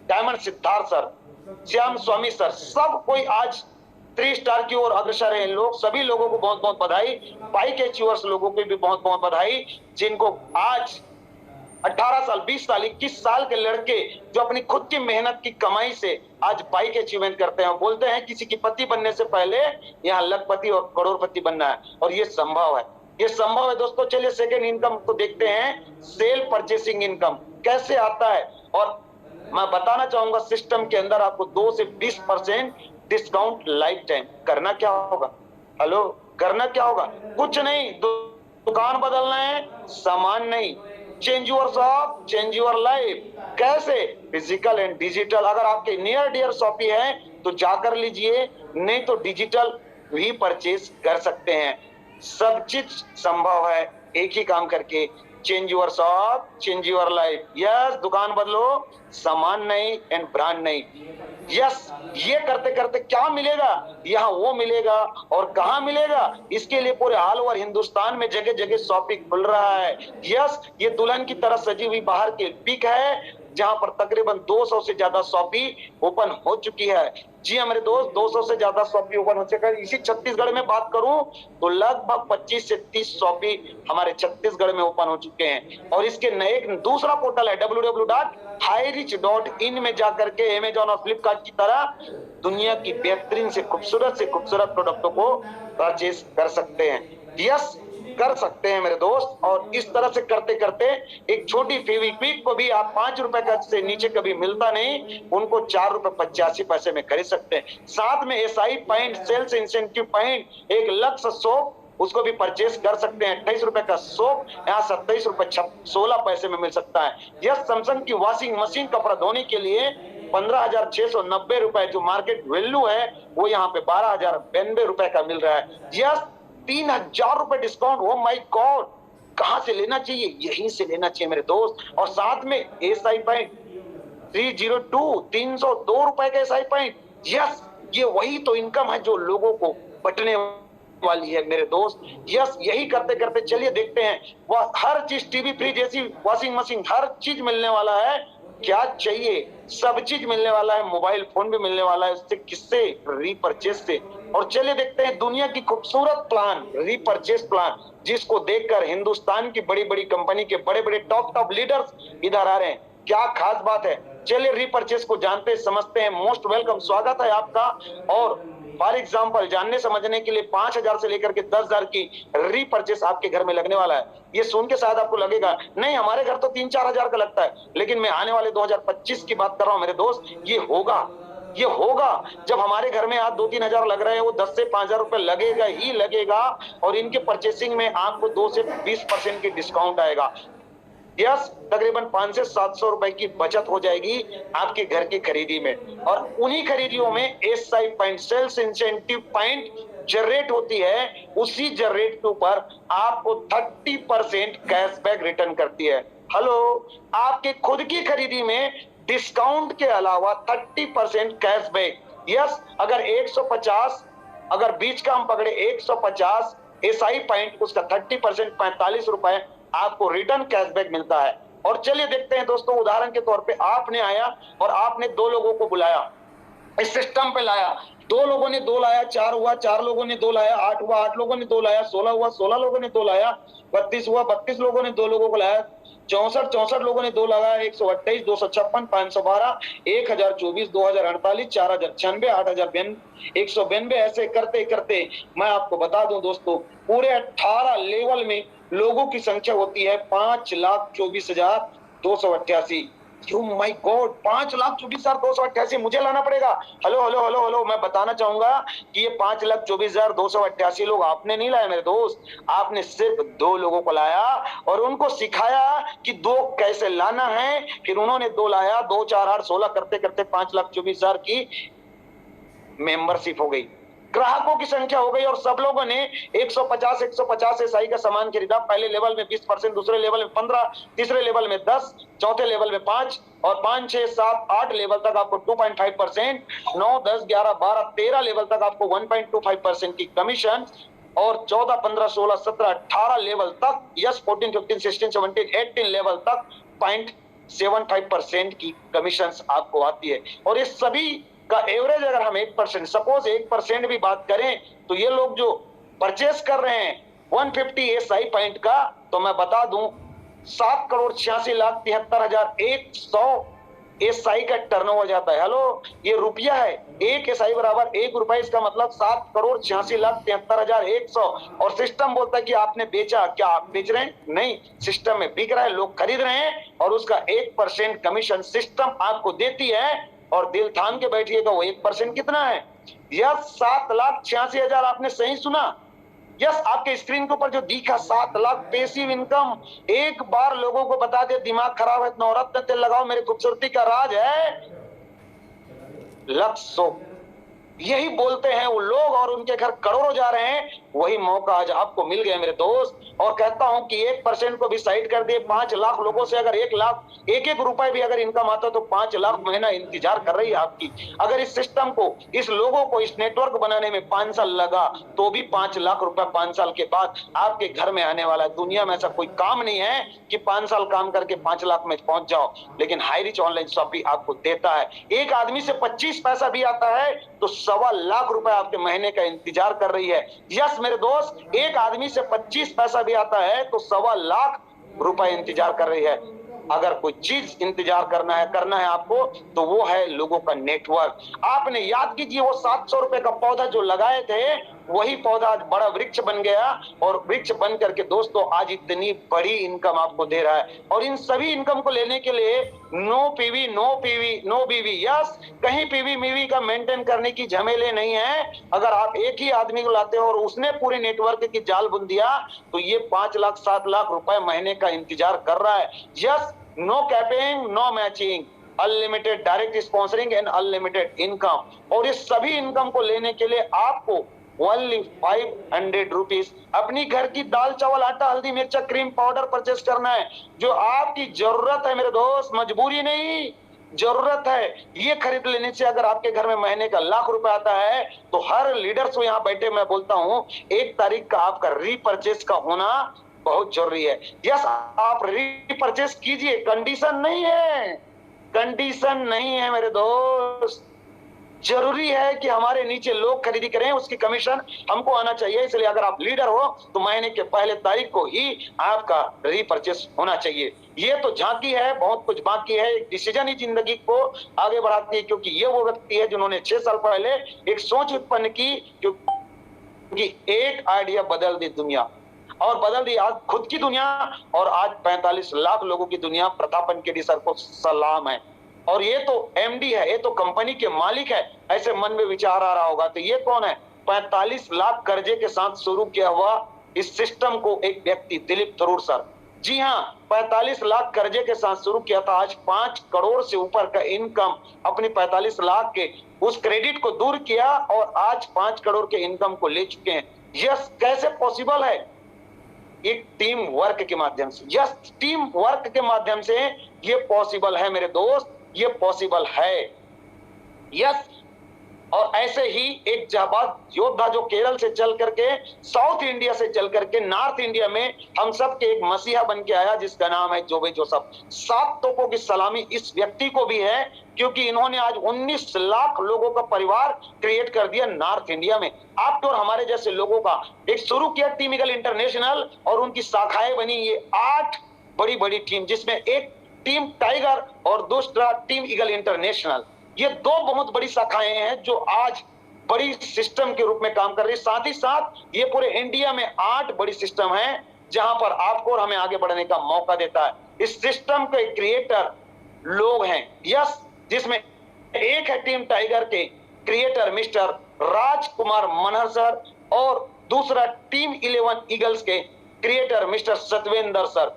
डायमंड सिद्धार्थ सर, श्याम स्वामी सर, सब कोई आज 3 स्टार की ओर अग्रसर है। लोग, सभी लोगों को बहुत बहुत बधाई। बाइक अचीवर्स लोगों को भी बहुत बहुत बधाई, जिनको आज 18 साल 20 साल 21 साल के लड़के जो अपनी खुद की मेहनत की कमाई से आज बाइक अचीवमेंट करते हैं। बोलते हैं किसी की पति बनने से पहले यहाँ लखपति और करोड़पति बनना है, और ये संभव है, ये संभव है दोस्तों। चलिए सेकेंड इनकम को देखते हैं। सेल परचेसिंग इनकम कैसे आता है, और मैं बताना चाहूंगा सिस्टम के अंदर आपको 2 से 20% डिस्काउंट लाइफ टाइम। करना क्या होगा? हेलो, करना क्या होगा? कुछ नहीं, दुकान बदलना है, सामान नहीं। Change your shop, change your life. कैसे? Physical and digital. अगर आपके नियर डियर शॉपी है तो जाकर लीजिए, नहीं तो डिजिटल भी परचेज कर सकते हैं। सब चीज संभव है एक ही काम करके। Change your shop, change your life. Yes, दुकान बदलो, सामान नहीं एंड ब्रांड नहीं। यस, ये करते करते क्या मिलेगा? यहाँ वो मिलेगा, और कहाँ मिलेगा? इसके लिए पूरे ऑल ओवर हिंदुस्तान में जगह जगह शॉपिंग खुल रहा है। यस, ये दुल्हन की तरह सजी हुई बाहर की पिक है, जहां पर तकरीबन 200 से ज्यादा शॉपी ओपन हो चुकी है। जी हाँ मेरे दोस्त, 200 से ज्यादा शॉपी ओपन हो चुका है। इसी छत्तीसगढ़ में बात करूं तो लगभग 25 से 30 शॉपी हमारे छत्तीसगढ़ में ओपन हो चुके हैं। और इसके नए दूसरा पोर्टल है www.hirich.in में जाकर के अमेजॉन और फ्लिपकार्ट की तरह दुनिया की बेहतरीन से खूबसूरत प्रोडक्टों को परचेज कर सकते हैं। यस, कर सकते हैं मेरे दोस्त। और इस तरह से करते करते एक छोटी फेविक्विक को भी आप 5 रुपए का से नीचे कभी मिलता नहीं, उनको 4 रुपए 85 पैसे में खरीद सकते हैं। साथ में SI point, sales incentive point, एक लक्स सोप, उसको भी परचेस कर सकते हैं। 28 रुपए का सोप यहाँ 27 रुपए 16 पैसे में मिल सकता है। यह सैमसंग की वॉशिंग मशीन कपड़ा धोने के लिए 15,690 रुपए जो मार्केट वैल्यू है, वो यहाँ पे 12,092 रुपए का मिल रहा है। यस, 3,000 रुपए डिस्काउंट। ओ माय गॉड, कहां से लेना चाहिए? यहीं से लेना चाहिए मेरे दोस्त। और साथ में SI पॉइंट 302 रुपए का SI पॉइंट। यस, ये वही तो इनकम है जो लोगों को बटने वाली है मेरे दोस्त। यस, यही करते करते चलिए देखते हैं। वह हर चीज, TV, fridge, AC, washing machine, हर चीज मिलने वाला है। क्या चाहिए? सब चीज मिलने वाला है। मोबाइल फोन भी मिलने वाला है। उससे किससे? रीपरचेज से। और चलिए देखते हैं दुनिया की खूबसूरत प्लान, रीपरचेज प्लान, जिसको देखकर हिंदुस्तान की बड़ी बड़ी कंपनी के बड़े बड़े टॉप लीडर्स इधर आ रहे हैं। क्या खास बात है? चलिए रीपरचेज को जानते समझते हैं। मोस्ट वेलकम, स्वागत है आपका। और फॉर एग्जाम्पल जानने समझने के लिए 5,000 से लेकर के 10,000 की रीपरचेस आपके घर में लगने वाला है। ये सुन के शायद आपको लगेगा नहीं हमारे घर तो 3-4 हजार का लगता है, लेकिन मैं आने वाले 2025 की बात कर रहा हूं मेरे दोस्त। ये होगा जब हमारे घर में आज 2-3 हजार लग रहे हैं, वो 10 से 5,000 रुपए लगेगा ही लगेगा। और इनके परचेसिंग में आपको 2 से 20% की डिस्काउंट आएगा। यस, तकरीबन 500 से 700 रुपए की बचत हो जाएगी आपके घर की खरीदी में। और उन्हीं खरीदियों में SI point, sales incentive point generate होती है। उसी जनरेट के ऊपर आपको 30% कैशबैक रिटर्न करती है। हेलो, आपके खुद की खरीदी में डिस्काउंट के अलावा 30% कैशबैक। यस, अगर 150, अगर बीच का हम पकड़े 150 SI पॉइंट, उसका 30% 45 रुपए आपको रिटर्न कैशबैक मिलता है। और चलिए देखते हैं दोस्तों, उदाहरण के तौर पे आपने आया और आपने 2 लोगों को बुलाया, इस सिस्टम पे लाया। 2 लोगों ने 2 लाया, 4 हुआ, 4 लोगों ने 2 लाया, 8 हुआ, 8 लोगों ने 2 लाया, 16 हुआ, 16 लोगों ने 2 लाया, 32 हुआ, 32 लोगों ने 2 लोगों को लाया, 64 लोगों ने 2 लगाया, 128, 256, 512, 1024, 2048, 4096, 8092, 192। ऐसे करते करते मैं आपको बता दूं दोस्तों, पूरे 18 लेवल में लोगों की संख्या होती है 5,24,288। माय गॉड, 5,24,288 मुझे लाना पड़ेगा। हेलो हेलो हेलो हेलो, मैं बताना चाहूंगा कि ये 5,24,288 लोग आपने नहीं लाए मेरे दोस्त, आपने सिर्फ 2 लोगों को लाया और उनको सिखाया कि 2 कैसे लाना है। फिर उन्होंने 2 लाया, 2 4 8 16 करते करते 5,24,000 की मेंबरशिप हो गई, ग्राहकों की संख्या हो गई और सब लोगों ने 150 एसआई का सामान खरीदा। पहले लेवल में 20%, दूसरे लेवल में 15, तीसरे लेवल में 10, चौथे लेवल में 5 और 5 6 7 8 लेवल तक आपको 2.5%, 9 10 11 12 13 लेवल तक आपको 1.25% की कमीशन और 14 15 16 17 18 लेवल तक, यस 14 15 16 17 18 लेवल तक 0.75% की कमीशन आपको आती है। और ये सभी का एवरेज अगर हम 1%, सपोज 1% भी बात करें, तो ये लोग जो परचेस कर रहे हैं 150 एसआई पॉइंट का, तो मैं बता दूं 7,86,73,100 एसआई का टर्नओवर जाता है। हेलो, ये रुपया है, एक एसआई बराबर 1 रुपया, इसका मतलब 7,86,73,100। और सिस्टम बोलता है कि आपने बेचा, क्या आप बेच रहे हैं? नहीं, सिस्टम में बिक रहा है, लोग खरीद रहे हैं और उसका 1% कमीशन सिस्टम आपको देती है। और दिल थाम के बैठिएगा, वो 1% कितना है? यस 7,86,000, आपने सही सुना। यस, आपके स्क्रीन के ऊपर जो दिखा 7 लाख पैसिव इनकम, एक बार लोगों को बता दे दिमाग खराब है, नवरत्न तेल लगाओ, मेरी खूबसूरती का राज है लक्ष्य। यही बोलते हैं वो लोग और उनके घर करोड़ों जा रहे हैं। वही मौका आज आपको मिल गया मेरे दोस्त। और कहता हूं कि 1% को भी साइड कर दिए, 5 लाख लोगों से अगर 1 लाख 1 रुपए भी अगर इनकम आता तो 5 लाख महीना इंतजार कर रही है आपकी। अगर इस सिस्टम को, इस लोगों को, इस नेटवर्क बनाने में 5 साल लगा तो भी 5 लाख रुपए 5 साल के बाद आपके घर में आने वाला है। दुनिया में ऐसा कोई काम नहीं है कि 5 साल काम करके 5 लाख में पहुंच जाओ, लेकिन हाई रिच ऑनलाइन शॉपिंग आपको देता है। एक आदमी से 25 पैसा भी आता है तो 1.25 लाख रुपए आपके महीने का इंतजार कर रही है। यस मेरे दोस्त, एक आदमी से 25 पैसा भी आता है तो 1.25 लाख रुपए इंतजार कर रही है। अगर कोई चीज इंतजार करना है आपको, तो वो है लोगों का नेटवर्क। आपने याद कीजिए वो 700 रुपए का पौधा जो लगाए थे, वही पौधा आज बड़ा वृक्ष बन गया और वृक्ष बन करके दोस्तों आज इतनी बड़ी इनकम आपको दे रहा है। और इन सभी इनकम को लेने के लिए no PV, no PV, no BV, yes, कहीं पीवी मीवी का मेंटेन करने की झमेले नहीं है। अगर आप एक ही आदमी को लाते हो और उसने पूरे नेटवर्क की जाल बुन दिया, तो ये 5 लाख 7 लाख रुपए महीने का इंतजार कर रहा है। Yes, no capping, no matching, unlimited direct sponsoring and unlimited income. और इस सभी इनकम को लेने के लिए आपको ओनली 500 रुपीज अपनी घर की दाल चावल आटा हल्दी मिर्चा क्रीम पाउडर परचेस करना है। जो आपकी जरूरत है मेरे दोस्त, मजबूरी नहीं, जरूरत है। ये खरीद लेने से अगर आपके घर में महीने का लाख रुपए आता है, तो हर लीडर्स को यहाँ बैठे मैं बोलता हूँ 1 तारीख का आपका रीपरचेस का होना बहुत जरूरी है। यस, आप रीपरचेस कीजिए, कंडीशन नहीं है, कंडीशन नहीं है मेरे दोस्त। जरूरी है कि हमारे नीचे लोग खरीदी करें, उसकी कमीशन हमको आना चाहिए। इसलिए अगर आप लीडर हो तो महीने के पहले तारीख को ही आपका रीपरचेस होना चाहिए। ये तो झांकी है, बहुत कुछ बाकी है। एक डिसीजन ही जिंदगी को आगे बढ़ाती है, क्योंकि ये वो व्यक्ति है जिन्होंने 6 साल पहले एक सोच उत्पन्न की, क्योंकि एक आइडिया बदल दी दुनिया और बदल दी आज खुद की दुनिया। और आज 45 लाख लोगों की दुनिया। प्रताप केडी सर को सलाम है। और ये तो एमडी है, ये तो कंपनी के मालिक है। ऐसे मन में विचार आ रहा होगा तो ये कौन है? 45 लाख कर्जे के साथ शुरू किया हुआ इस सिस्टम को एक व्यक्ति, दिलीप थरूर सर। जी हाँ, 45 लाख कर्जे के साथ शुरू किया था, आज 5 करोड़ से ऊपर का इनकम अपनी 45 लाख के उस क्रेडिट को दूर किया और आज 5 करोड़ के इनकम को ले चुके हैं। यस, कैसे पॉसिबल है? एक टीम वर्क के माध्यम से। यस, टीम वर्क के माध्यम से ये पॉसिबल है मेरे दोस्त, ये पॉसिबल है। यस, और ऐसे ही एक जाबाज योद्धा जो केरल से चल करके, साउथ इंडिया से चल करके नॉर्थ इंडिया में हम सब के एक मसीहा बन के आया, जिसका नाम है जोबे जोसेफ। 7 तोपों की सलामी इस व्यक्ति को भी है, क्योंकि इन्होंने आज 19 लाख लोगों का परिवार क्रिएट कर दिया नॉर्थ इंडिया में। आपके और हमारे जैसे लोगों का एक शुरू किया टीम ईगल इंटरनेशनल और उनकी शाखाएं बनी ये 8 बड़ी बड़ी टीम, जिसमें एक टीम टाइगर और दूसरा टीम ईगल इंटरनेशनल। ये 2 बहुत बड़ी शाखाएं हैं जो आज बड़ी सिस्टम के रूप में काम कर रही है। साथ ही साथ ये पूरे इंडिया में 8 बड़ी सिस्टम हैं, जहां पर आपको और हमें आगे बढ़ने का मौका देता है। इस सिस्टम के क्रिएटर लोग हैं। यस, जिसमें एक है टीम टाइगर के क्रिएटर मिस्टर राजकुमार मनहर सर और दूसरा टीम 11 ईगल्स के क्रिएटर मिस्टर सतवेंद्र सर।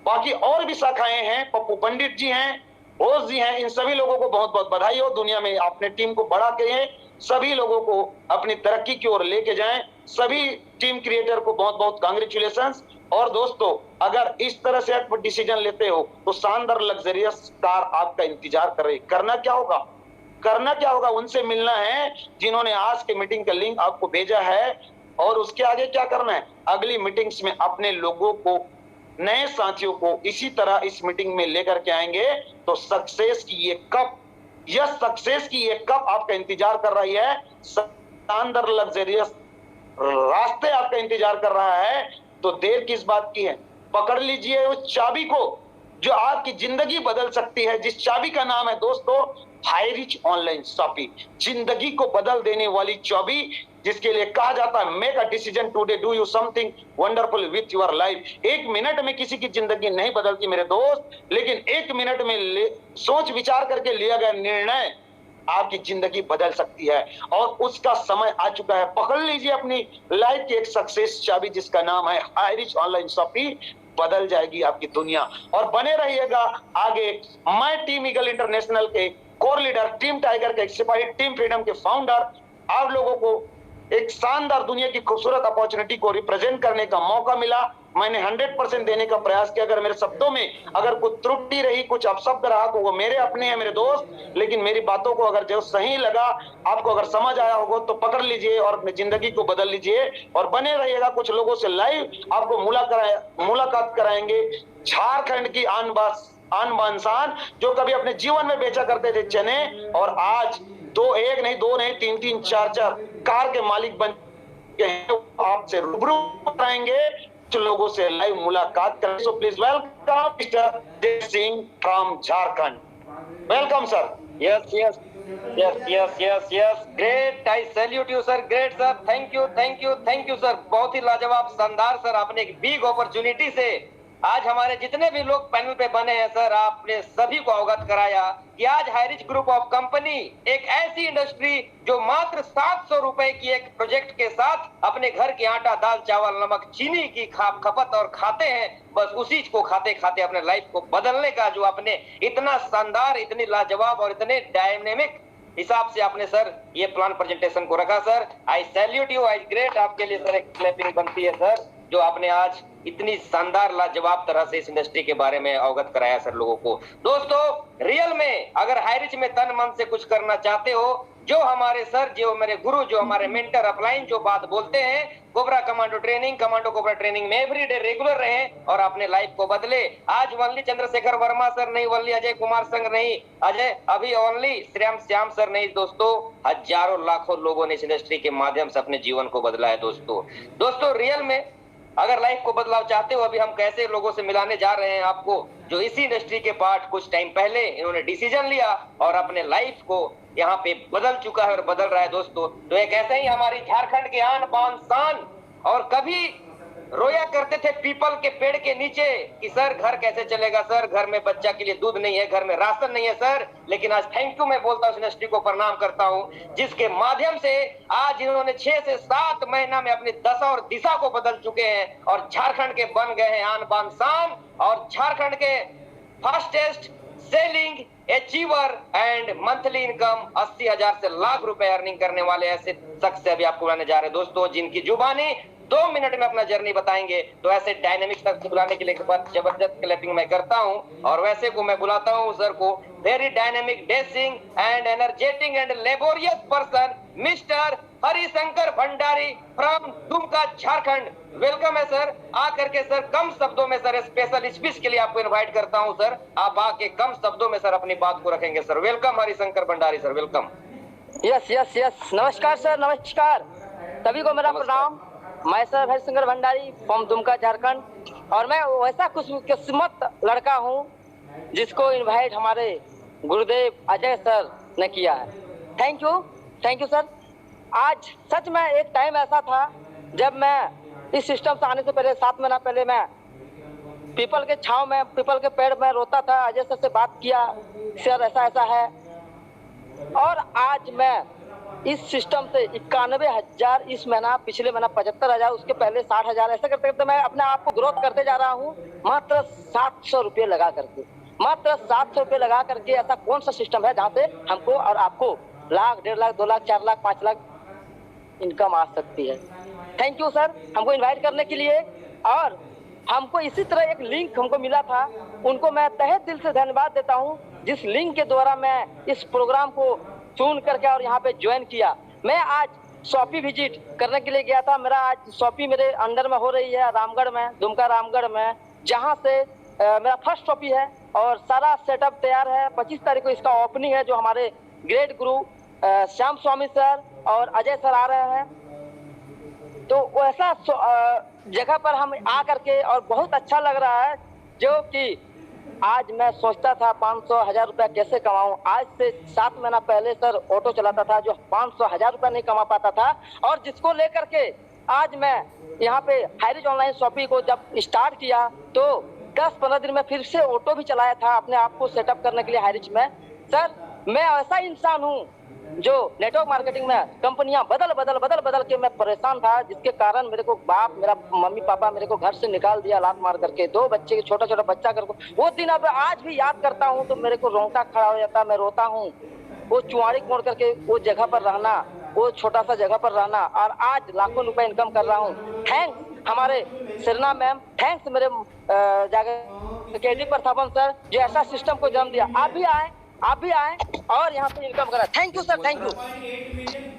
बाकी और भी शाखाएं हैं, पप्पू पंडित जी हैं, बोस जी हैं। इन सभी लोगों को बहुत बहुत बधाई हो। दुनिया में आपने टीम को बड़ा किए, सभी लोगों को अपनी तरक्की की ओर लेके जाएं। सभी टीम क्रिएटर को बहुत बहुत कांग्रेचुलेशंस। और दोस्तों, अगर इस तरह से आप डिसीजन लेते हो तो शानदार लग्जरियस कार आपका इंतजार कर रही। करना क्या होगा? करना क्या होगा? उनसे मिलना है जिन्होंने आज के मीटिंग का लिंक आपको भेजा है। और उसके आगे क्या करना है? अगली मीटिंग्स में अपने लोगों को, नए साथियों को इसी तरह इस मीटिंग में लेकर के आएंगे तो सक्सेस की ये कप, यह सक्सेस की ये कप आपका इंतजार कर रही है। शानदार लग्जरियस रास्ते आपका इंतजार कर रहा है। तो देर किस बात की है? पकड़ लीजिए उस चाबी को जो आपकी जिंदगी बदल सकती है, जिस चाबी का नाम है दोस्तों हाईरिच ऑनलाइन शॉपिंग। जिंदगी को बदल देने वाली चाबी, जिसके लिए कहा जाता है make a decision today, do you something wonderful with your life. एक मिनट में किसी की जिंदगी नहीं बदलती मेरे दोस्त, लेकिन एक मिनट में सोच विचार करके लिया गया निर्णय आपकी जिंदगी बदल सकती है। और उसका समय आ चुका है। पकड़ लीजिए अपनी लाइफ की एक सक्सेस चाबी जिसका नाम है हाईरिच ऑनलाइन शॉपिंग। बदल जाएगी आपकी दुनिया। और बने रहिएगा आगे। मैं टीम ईगल इंटरनेशनल के कोर लीडर, टीम टाइगर के सिपाही, टीम फ्रीडम के फाउंडर, आप लोगों को एक शानदार दुनिया की खूबसूरत अपॉर्चुनिटी को रिप्रेजेंट करने का मौका मिला। मैंने 100% देने का प्रयास किया। अगर मेरे शब्दों में अगर कुछ त्रुटि रही, कुछ अपशब्द रहा तो वो मेरे अपने हैं, मेरे दोस्त। लेकिन मेरी बातों को अगर जो सही लगा, आपको अगर समझ आया होगा तो पकड़ लीजिए और अपनी जिंदगी को बदल लीजिए। और बने रहिएगा, कुछ लोगों से लाइव आपको मुलाकात कराएंगे। झारखंड की आन बान शान जो कभी अपने जीवन में बेचा करते थे चने, और आज एक नहीं, दो नहीं, तीन, चार कार के मालिक बन के हैं। आपसे रूबरू कराएंगे, लोगों से लाइव मुलाकात करें। सो प्लीज वेलकम मिस्टर जय Singh from Jharkhand. Welcome sir. yes great, I salute you sir, great sir, thank you sir, बहुत ही लाजवाब, शानदार सर। आपने एक बिग अपॉर्चुनिटी से आज हमारे जितने भी लोग पैनल पे बने हैं सर, आपने सभी को अवगत कराया कि आज हाईरिच ग्रुप ऑफ कंपनी एक ऐसी इंडस्ट्री जो मात्र 700 रुपए की एक प्रोजेक्ट के साथ अपने घर के आटा, दाल, चावल, नमक, चीनी की खपत और खाते हैं, बस उसी को खाते खाते अपने लाइफ को बदलने का जो आपने इतना शानदार, इतनी लाजवाब और इतने डायनेमिक हिसाब से आपने सर ये प्लान प्रेजेंटेशन को रखा sir. I salute you, I great. आपके लिए सर एक क्लैपिंग बनती है सर, जो आपने आज इतनी शानदार लाजवाब तरह से इस इंडस्ट्री के बारे में अवगत कराया सर लोगों को। दोस्तों, रियल में अगर हाईरिच में तन मन से कुछ करना चाहते हो, जो हमारे सर, जो मेरे गुरु, जो हमारे मेंटर अपलाइन जो बात बोलते हैं, cobra commando training, commando cobra training में एवरीडे रेगुलर रहे और अपने लाइफ को बदले। आज ओनली चंद्रशेखर वर्मा सर नहीं, ओनली अजय कुमार संघ नहीं, अभी ओनली श्याम सर नहीं दोस्तों, हजारों लाखों लोगों ने इस इंडस्ट्री के माध्यम से अपने जीवन को बदला है दोस्तों। रियल में अगर लाइफ को बदलाव चाहते हो, अभी हम कैसे लोगों से मिलाने जा रहे हैं आपको, जो इसी इंडस्ट्री के पार्ट कुछ टाइम पहले इन्होंने डिसीजन लिया और अपने लाइफ को यहाँ पे बदल चुका है और बदल रहा है दोस्तों। तो एक ऐसे ही हमारी झारखंड के आन बान शान, और कभी रोया करते थे पीपल के पेड़ के नीचे कि सर घर कैसे चलेगा सर, घर में बच्चा के लिए दूध नहीं है, घर में राशन नहीं है सर। लेकिन आज थैंक यू मैं बोलता हूँ, इंडस्ट्री को प्रणाम करता हूँ, जिसके माध्यम से आज इन्होंने 6 से 7 महीना में अपनी दशा और दिशा को बदल चुके हैं और झारखंड के बन गए हैं आन बान शान, और झारखंड के fastest selling achiever and monthly income 80,000 से लाख रुपए अर्निंग करने वाले ऐसे शख्स से अभी आपको बुलाने जा रहे हैं दोस्तों, जिनकी जुबानी 2 मिनट में अपना जर्नी बताएंगे। तो ऐसे डायनेमिक शख्स बुलाने के लिए जबरदस्त क्लैपिंग मैं करता हूं, और वैसे को मैं बुलाता हूं सर को, very dynamic, dashing and energetic and laborious person, mister Harishankar Bhandari from Dumka Jharkhand. Welcome है सर। आकर के सर कम शब्दों में सर स्पेशल स्पीच के लिए आपको इनवाइट करता हूं सर, आप आके कम शब्दों में सर अपनी बात को रखेंगे sir. Welcome Harishankar Bhandari sir, welcome. Yes नमस्कार सर, नमस्कार सभी को मेरा प्रणाम। मैं सर हरिशंकर भंडारी फ्रॉम दुमका झारखंड, और मैं वैसा खुशकिस्मत लड़का हूँ जिसको इनवाइट हमारे गुरुदेव अजय सर ने किया है। Thank you sir. आज सच में एक टाइम ऐसा था जब मैं इस सिस्टम से आने से पहले 7 महीना पहले मैं पीपल के छांव में, पीपल के पेड़ में रोता था। अजय सर से बात किया, सर ऐसा ऐसा है, और आज मैं इस सिस्टम से 91,000 इस महीना, पिछले महीना 75,000, उसके पहले 60,000, ऐसा करते करते मैं अपने आप को ग्रोथ करते जा रहा हूँ। मात्र 700 रुपये लगा करके, मात्र 700 रुपये लगा करके। ऐसा कौन सा सिस्टम है जहाँ से हमको और आपको लाख, 1.5 लाख, 2 लाख, 4 लाख, 5 लाख इनकम आ सकती है। थैंक यू सर हमको इन्वाइट करने के लिए। और हमको इसी तरह एक लिंक हमको मिला था, उनको मैं तहे दिल से धन्यवाद देता हूँ, जिस लिंक के द्वारा मैं इस प्रोग्राम को चुन करके और यहाँ पे ज्वाइन किया। मैं आज शॉपी विजिट करने के लिए गया था। मेरा आज शॉपी मेरे अंडर में हो रही है रामगढ़ में, दुमका रामगढ़ में, जहाँ से मेरा फर्स्ट शॉपी है और सारा सेटअप तैयार है। 25 तारीख को इसका ओपनिंग है, जो हमारे ग्रेट गुरु श्याम स्वामी सर और अजय सर आ रहे हैं। तो वैसा जगह पर हम आ करके और बहुत अच्छा लग रहा है, जो कि आज मैं सोचता था 500-1000 रुपया कैसे कमाऊं। आज से 7 महीना पहले सर ऑटो चलाता था, जो 500-1000 रुपया नहीं कमा पाता था, और जिसको लेकर के आज मैं यहाँ पे हाईरिच ऑनलाइन शॉपिंग को जब स्टार्ट किया तो 10-15 दिन में फिर से ऑटो भी चलाया था अपने आप को सेटअप करने के लिए हाईरिच में। सर मैं ऐसा इंसान हूँ जो नेटवर्क मार्केटिंग में कंपनियां बदल के मैं परेशान था, जिसके कारण मेरे को मेरा मम्मी पापा मेरे को घर से निकाल दिया लात मार करके। 2 बच्चे, छोटा बच्चा करके वो दिन अब आज भी याद करता हूं तो मेरे को रोंगटा खड़ा हो जाता, मैं रोता हूं। वो चुवाड़ी मोड़ करके वो जगह पर रहना, वो छोटा सा जगह पर रहना, और आज लाखों रुपए इनकम कर रहा हूँ। थैंक्स हमारे सरना मैम, थैंक्स मेरे केडी प्रतापन सर, जो ऐसा सिस्टम को जन्म दिया। आप भी आए और यहाँ पे इनकम करा। Thank you sir, thank you.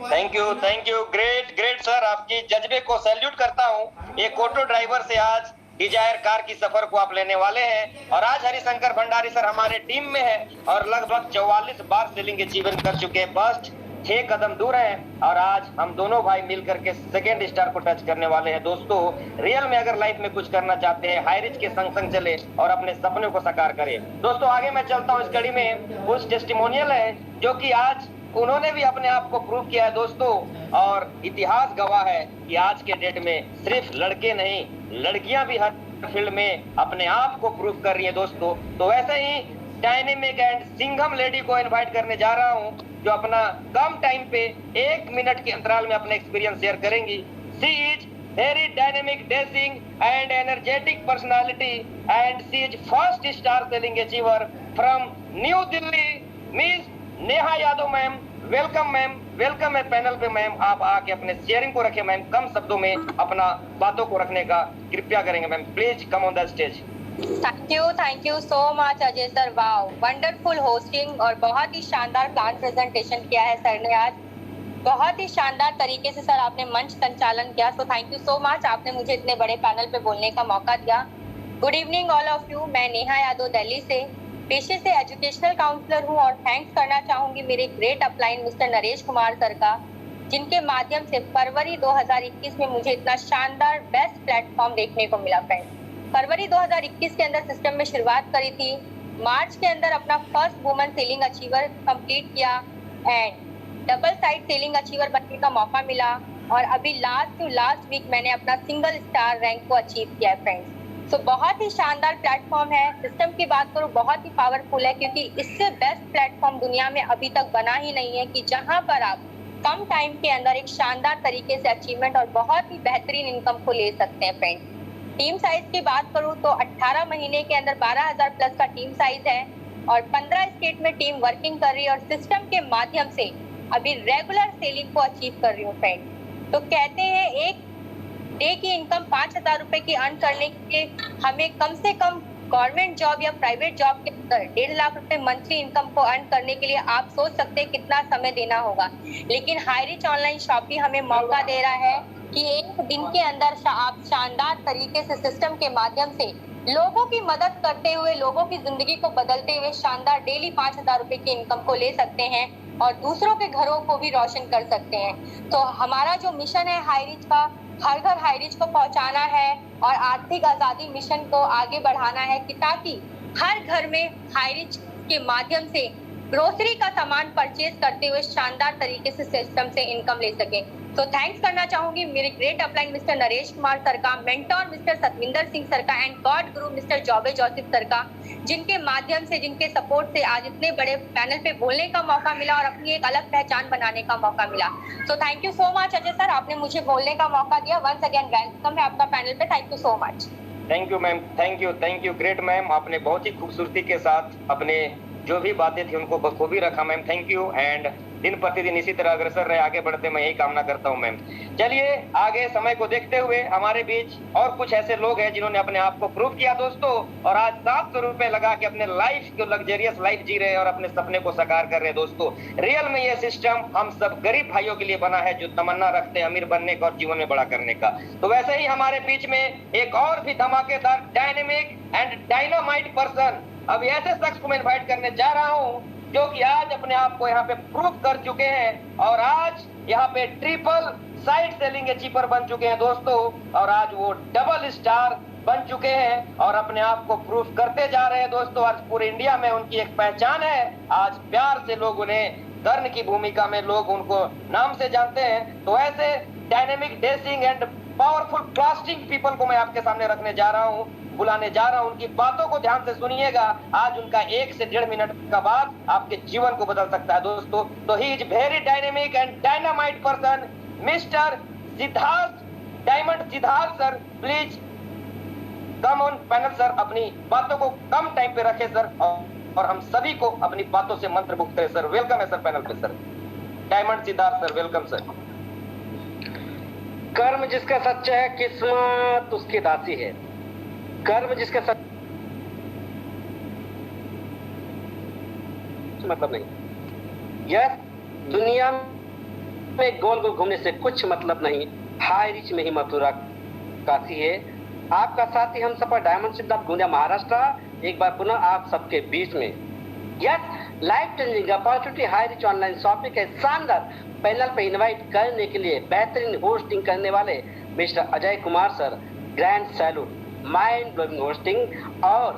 Thank you, great sir, आपकी जज्बे को सैल्यूट करता हूँ। एक ऑटो ड्राइवर से आज डिजायर कार की सफर को आप लेने वाले हैं, और आज हरिशंकर भंडारी सर हमारे टीम में है और लगभग 44 बार सेलिंग अचीवमेंट कर चुके हैं। बस 6 कदम दूर है, और आज हम दोनों भाई मिलकर के सेकेंड स्टार को टच करने वाले हैं। दोस्तों, रियल में अगर लाइफ में कुछ करना चाहते हैं, हाईरिच के संग चले और अपने सपनों को साकार करें। दोस्तों, आगे मैं चलता हूँ। इस कड़ी में कुछ टेस्टिमोनियल है जो कि आज उन्होंने भी अपने आप को प्रूव किया है दोस्तों, और इतिहास गवाह है कि आज के डेट में सिर्फ लड़के नहीं, लड़कियां भी हर फील्ड में अपने आप को प्रूव कर रही है दोस्तों। तो वैसे ही डायनेमिक एंड सिंघम लेडी को इनवाइट करने जा रहा हूं, जो अपना कम टाइम पे 1 मिनट के अंतराल में अपने एक्सपीरियंस शेयर करेंगी। She is very dynamic, dashing and energetic personality, and she is first star selling achiever from New Delhi, miss Neha Yadav ma'am. Welcome ma'am, welcome है पैनल पे मैम। आप आके अपने शेयरिंग को रखें मैम, कम शब्दों में अपना बातों को रखने का कृपया करेंगे ma'am. Please come on the stage. Thank you so much Ajay sir. Wow, wonderful hosting और बहुत ही शानदार प्लान प्रेजेंटेशन किया है सर ने आज। बहुत ही शानदार तरीके से सर आपने मंच संचालन किया, so thank you so much. आपने मुझे इतने बड़े पैनल पे बोलने का मौका दिया। Good evening all of you. मैं नेहा यादव दिल्ली से, पेशे से एजुकेशनल काउंसलर हूँ, और थैंक्स करना चाहूंगी मेरे great upline mister Naresh Kumar sir का, जिनके माध्यम से फरवरी 2021 में मुझे इतना शानदार बेस्ट प्लेटफॉर्म देखने को मिला। फ्रेंड्स, फरवरी 2021 के अंदर सिस्टम में शुरुआत करी थी, मार्च के अंदर अपना first women selling achiever complete किया, and double side selling achiever बनने का मौका मिला, और अभी लास्ट वीक मैंने अपना सिंगल स्टार रैंक को अचीव किया है। फ्रेंड्स, सो बहुत ही शानदार प्लेटफॉर्म है। सिस्टम की बात करूँ, बहुत ही पावरफुल है, क्योंकि इससे बेस्ट प्लेटफॉर्म दुनिया में अभी तक बना ही नहीं है, कि जहाँ पर आप कम टाइम के अंदर एक शानदार तरीके से अचीवमेंट और बहुत ही बेहतरीन इनकम को ले सकते हैं। फ्रेंड्स, टीम साइज की बात करूं तो 18 महीने के अंदर 12,000 प्लस का टीम साइज है, और 15 स्टेट में टीम वर्किंग कर रही है, और सिस्टम के माध्यम से अभी रेगुलर सेलिंग को अचीव कर रही हूँ। फ्रेंड, तो कहते हैं एक डे की इनकम 5,000 रुपए की अर्न करने के लिए हमें कम से कम गवर्नमेंट जॉब या प्राइवेट जॉब के अंदर 1.5 लाख रुपए मंथली इनकम को अर्न करने के लिए आप सोच सकते हैं कितना समय देना होगा। लेकिन हाईरिच ऑनलाइन शॉपिंग हमें मौका दे रहा है कि एक दिन के अंदर आप शानदार तरीके से सिस्टम के माध्यम से लोगों की मदद करते हुए, लोगों की जिंदगी को बदलते हुए शानदार डेली 5,000 रुपए की इनकम को ले सकते हैं, और दूसरों के घरों को भी रोशन कर सकते हैं। तो हमारा जो मिशन है हाईरिच का, हर घर हाईरिच को पहुंचाना है और आर्थिक आजादी मिशन को आगे बढ़ाना है, कि ताकि हर घर में हाईरिच के माध्यम से ग्रोसरी का सामान परचेज करते हुए शानदार तरीके से सिस्टम से इनकम ले सके। तो थैंक्स करना चाहूंगी मेरे great upline mister Naresh Kumar sir का, mentor mister Satwinder Singh sir का and god guru mister जॉबे Joseph sir का, जिनके माध्यम से, जिनके सपोर्ट से आज इतने बड़े पैनल पे बोलने का मौका मिला और अपनी एक अलग पहचान बनाने का मौका मिला। So thank you so much Ajay sir, आपने मुझे बोलने का मौका दिया। वंस अगेन वेलकम है आपका पैनल पे। Thank you so much. Thank you ma'am, thank you great ma'am. आपने बहुत ही खूबसूरती के साथ अपने जो भी बातें थी उनको बखूबी रखा मैम, थैंक यू। एंड दिन प्रतिदिन इसी तरह अग्रसर रहे, आगे बढ़ते, मैं यही कामना करता हूँ मैम। चलिए आगे समय को देखते हुए हमारे बीच और कुछ ऐसे लोग हैं जिन्होंने अपने आप को प्रूव किया दोस्तों, और आज 700 रुपए लगा के अपने लाइफ को, लग्जरियस लाइफ जी रहे हैं और अपने सपने को साकार कर रहे हैं दोस्तों। रियल में ये सिस्टम हम सब गरीब भाइयों के लिए बना है जो तमन्ना रखते हैं अमीर बनने का और जीवन में बड़ा करने का। तो वैसे ही हमारे बीच में एक और भी धमाकेदार, डायनेमिक एंड डायनामाइट पर्सन, अब ऐसे शख्स को मैं इन्वाइट करने जा रहा हूँ जो कि आज अपने आप को यहाँ पे प्रूव कर चुके हैं और आज यहाँ पे ट्रिपल साइड सेलिंग अचीवर बन चुके हैं दोस्तों, और आज वो डबल स्टार बन चुके हैं और अपने आप को प्रूव करते जा रहे हैं दोस्तों। आज पूरे इंडिया में उनकी एक पहचान है। आज प्यार से लोग उन्हें कर्ण की भूमिका में लोग उनको नाम से जानते हैं। तो ऐसे dynamic, dashing and powerful blasting people को मैं आपके सामने रखने जा रहा हूँ, बुलाने जा रहा हूं। उनकी बातों को ध्यान से सुनिएगा। आज उनका 1 से 1.5 मिनट का बात आपके जीवन को बदल सकता है दोस्तों। तो ही is very dynamic and dynamite person, mister Siddharth diamond. Siddharth sir please come on panel sir. अपनी बातों को कम टाइम पे रखें सर और हम सभी को अपनी बातों से मंत्रमुग्ध करें सर। वेलकम है सर पैनल पे sir. Diamond Siddharth sir, welcome sir. कर्म जिसका सच्चा है, किस्मत उसकी दासी है। कर्म जिसका मतलब नहीं। यह दुनिया में गोल गोल घूमने से कुछ मतलब नहीं, हाई रिच में ही मथुरा काशी है। आपका साथी हम सफर डायमंड सिद्धार्थ गुंजा महाराष्ट्र एक बार पुनः आप सबके बीच में। Yes, life changing opportunity high rich online shopping के शानदार पैनल पे इनवाइट करने के लिए बेहतरीन होस्टिंग करने वाले mister Ajay Kumar sir, grand salute. Mind blowing hosting और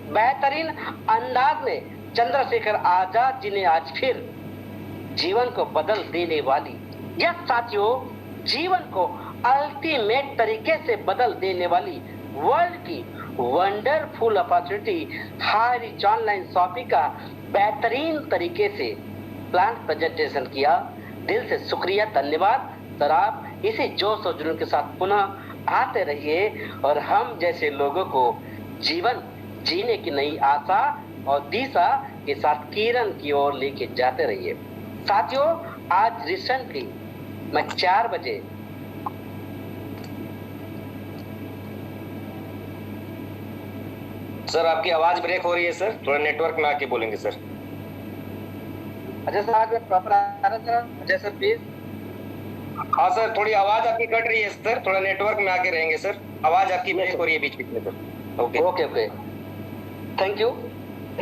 बेहतरीन अंदाज में चंद्रशेखर आजाद जी ने आज फिर जीवन को बदल देने वाली, यह साथियों जीवन को अल्टीमेट तरीके से बदल देने वाली वर्ल्ड की wonderful opportunity high rich online shopping का बेहतरीन तरीके से प्लान प्रेजेंटेशन किया। दिल से शुक्रिया, धन्यवाद सर। आप इसी जोश और जुनून के साथ पुनः आते रहिए और हम जैसे लोगों को जीवन जीने की नई आशा और दिशा के साथ किरण की ओर लेके जाते रहिए। साथियों, आज रिसेंटली मैं 4 बजे सर आपकी आवाज ब्रेक हो रही है सर, थोड़ा नेटवर्क में आके बोलेंगे सर। अजय सर आज प्रॉपर आ रहा है। Ajay sir please. हाँ सर, थोड़ी आवाज आपकी कट रही है सर, थोड़ा नेटवर्क में आके रहेंगे सर, आवाज आपकी ब्रेक हो रही है बीच बीच में sir. Okay okay okay, thank you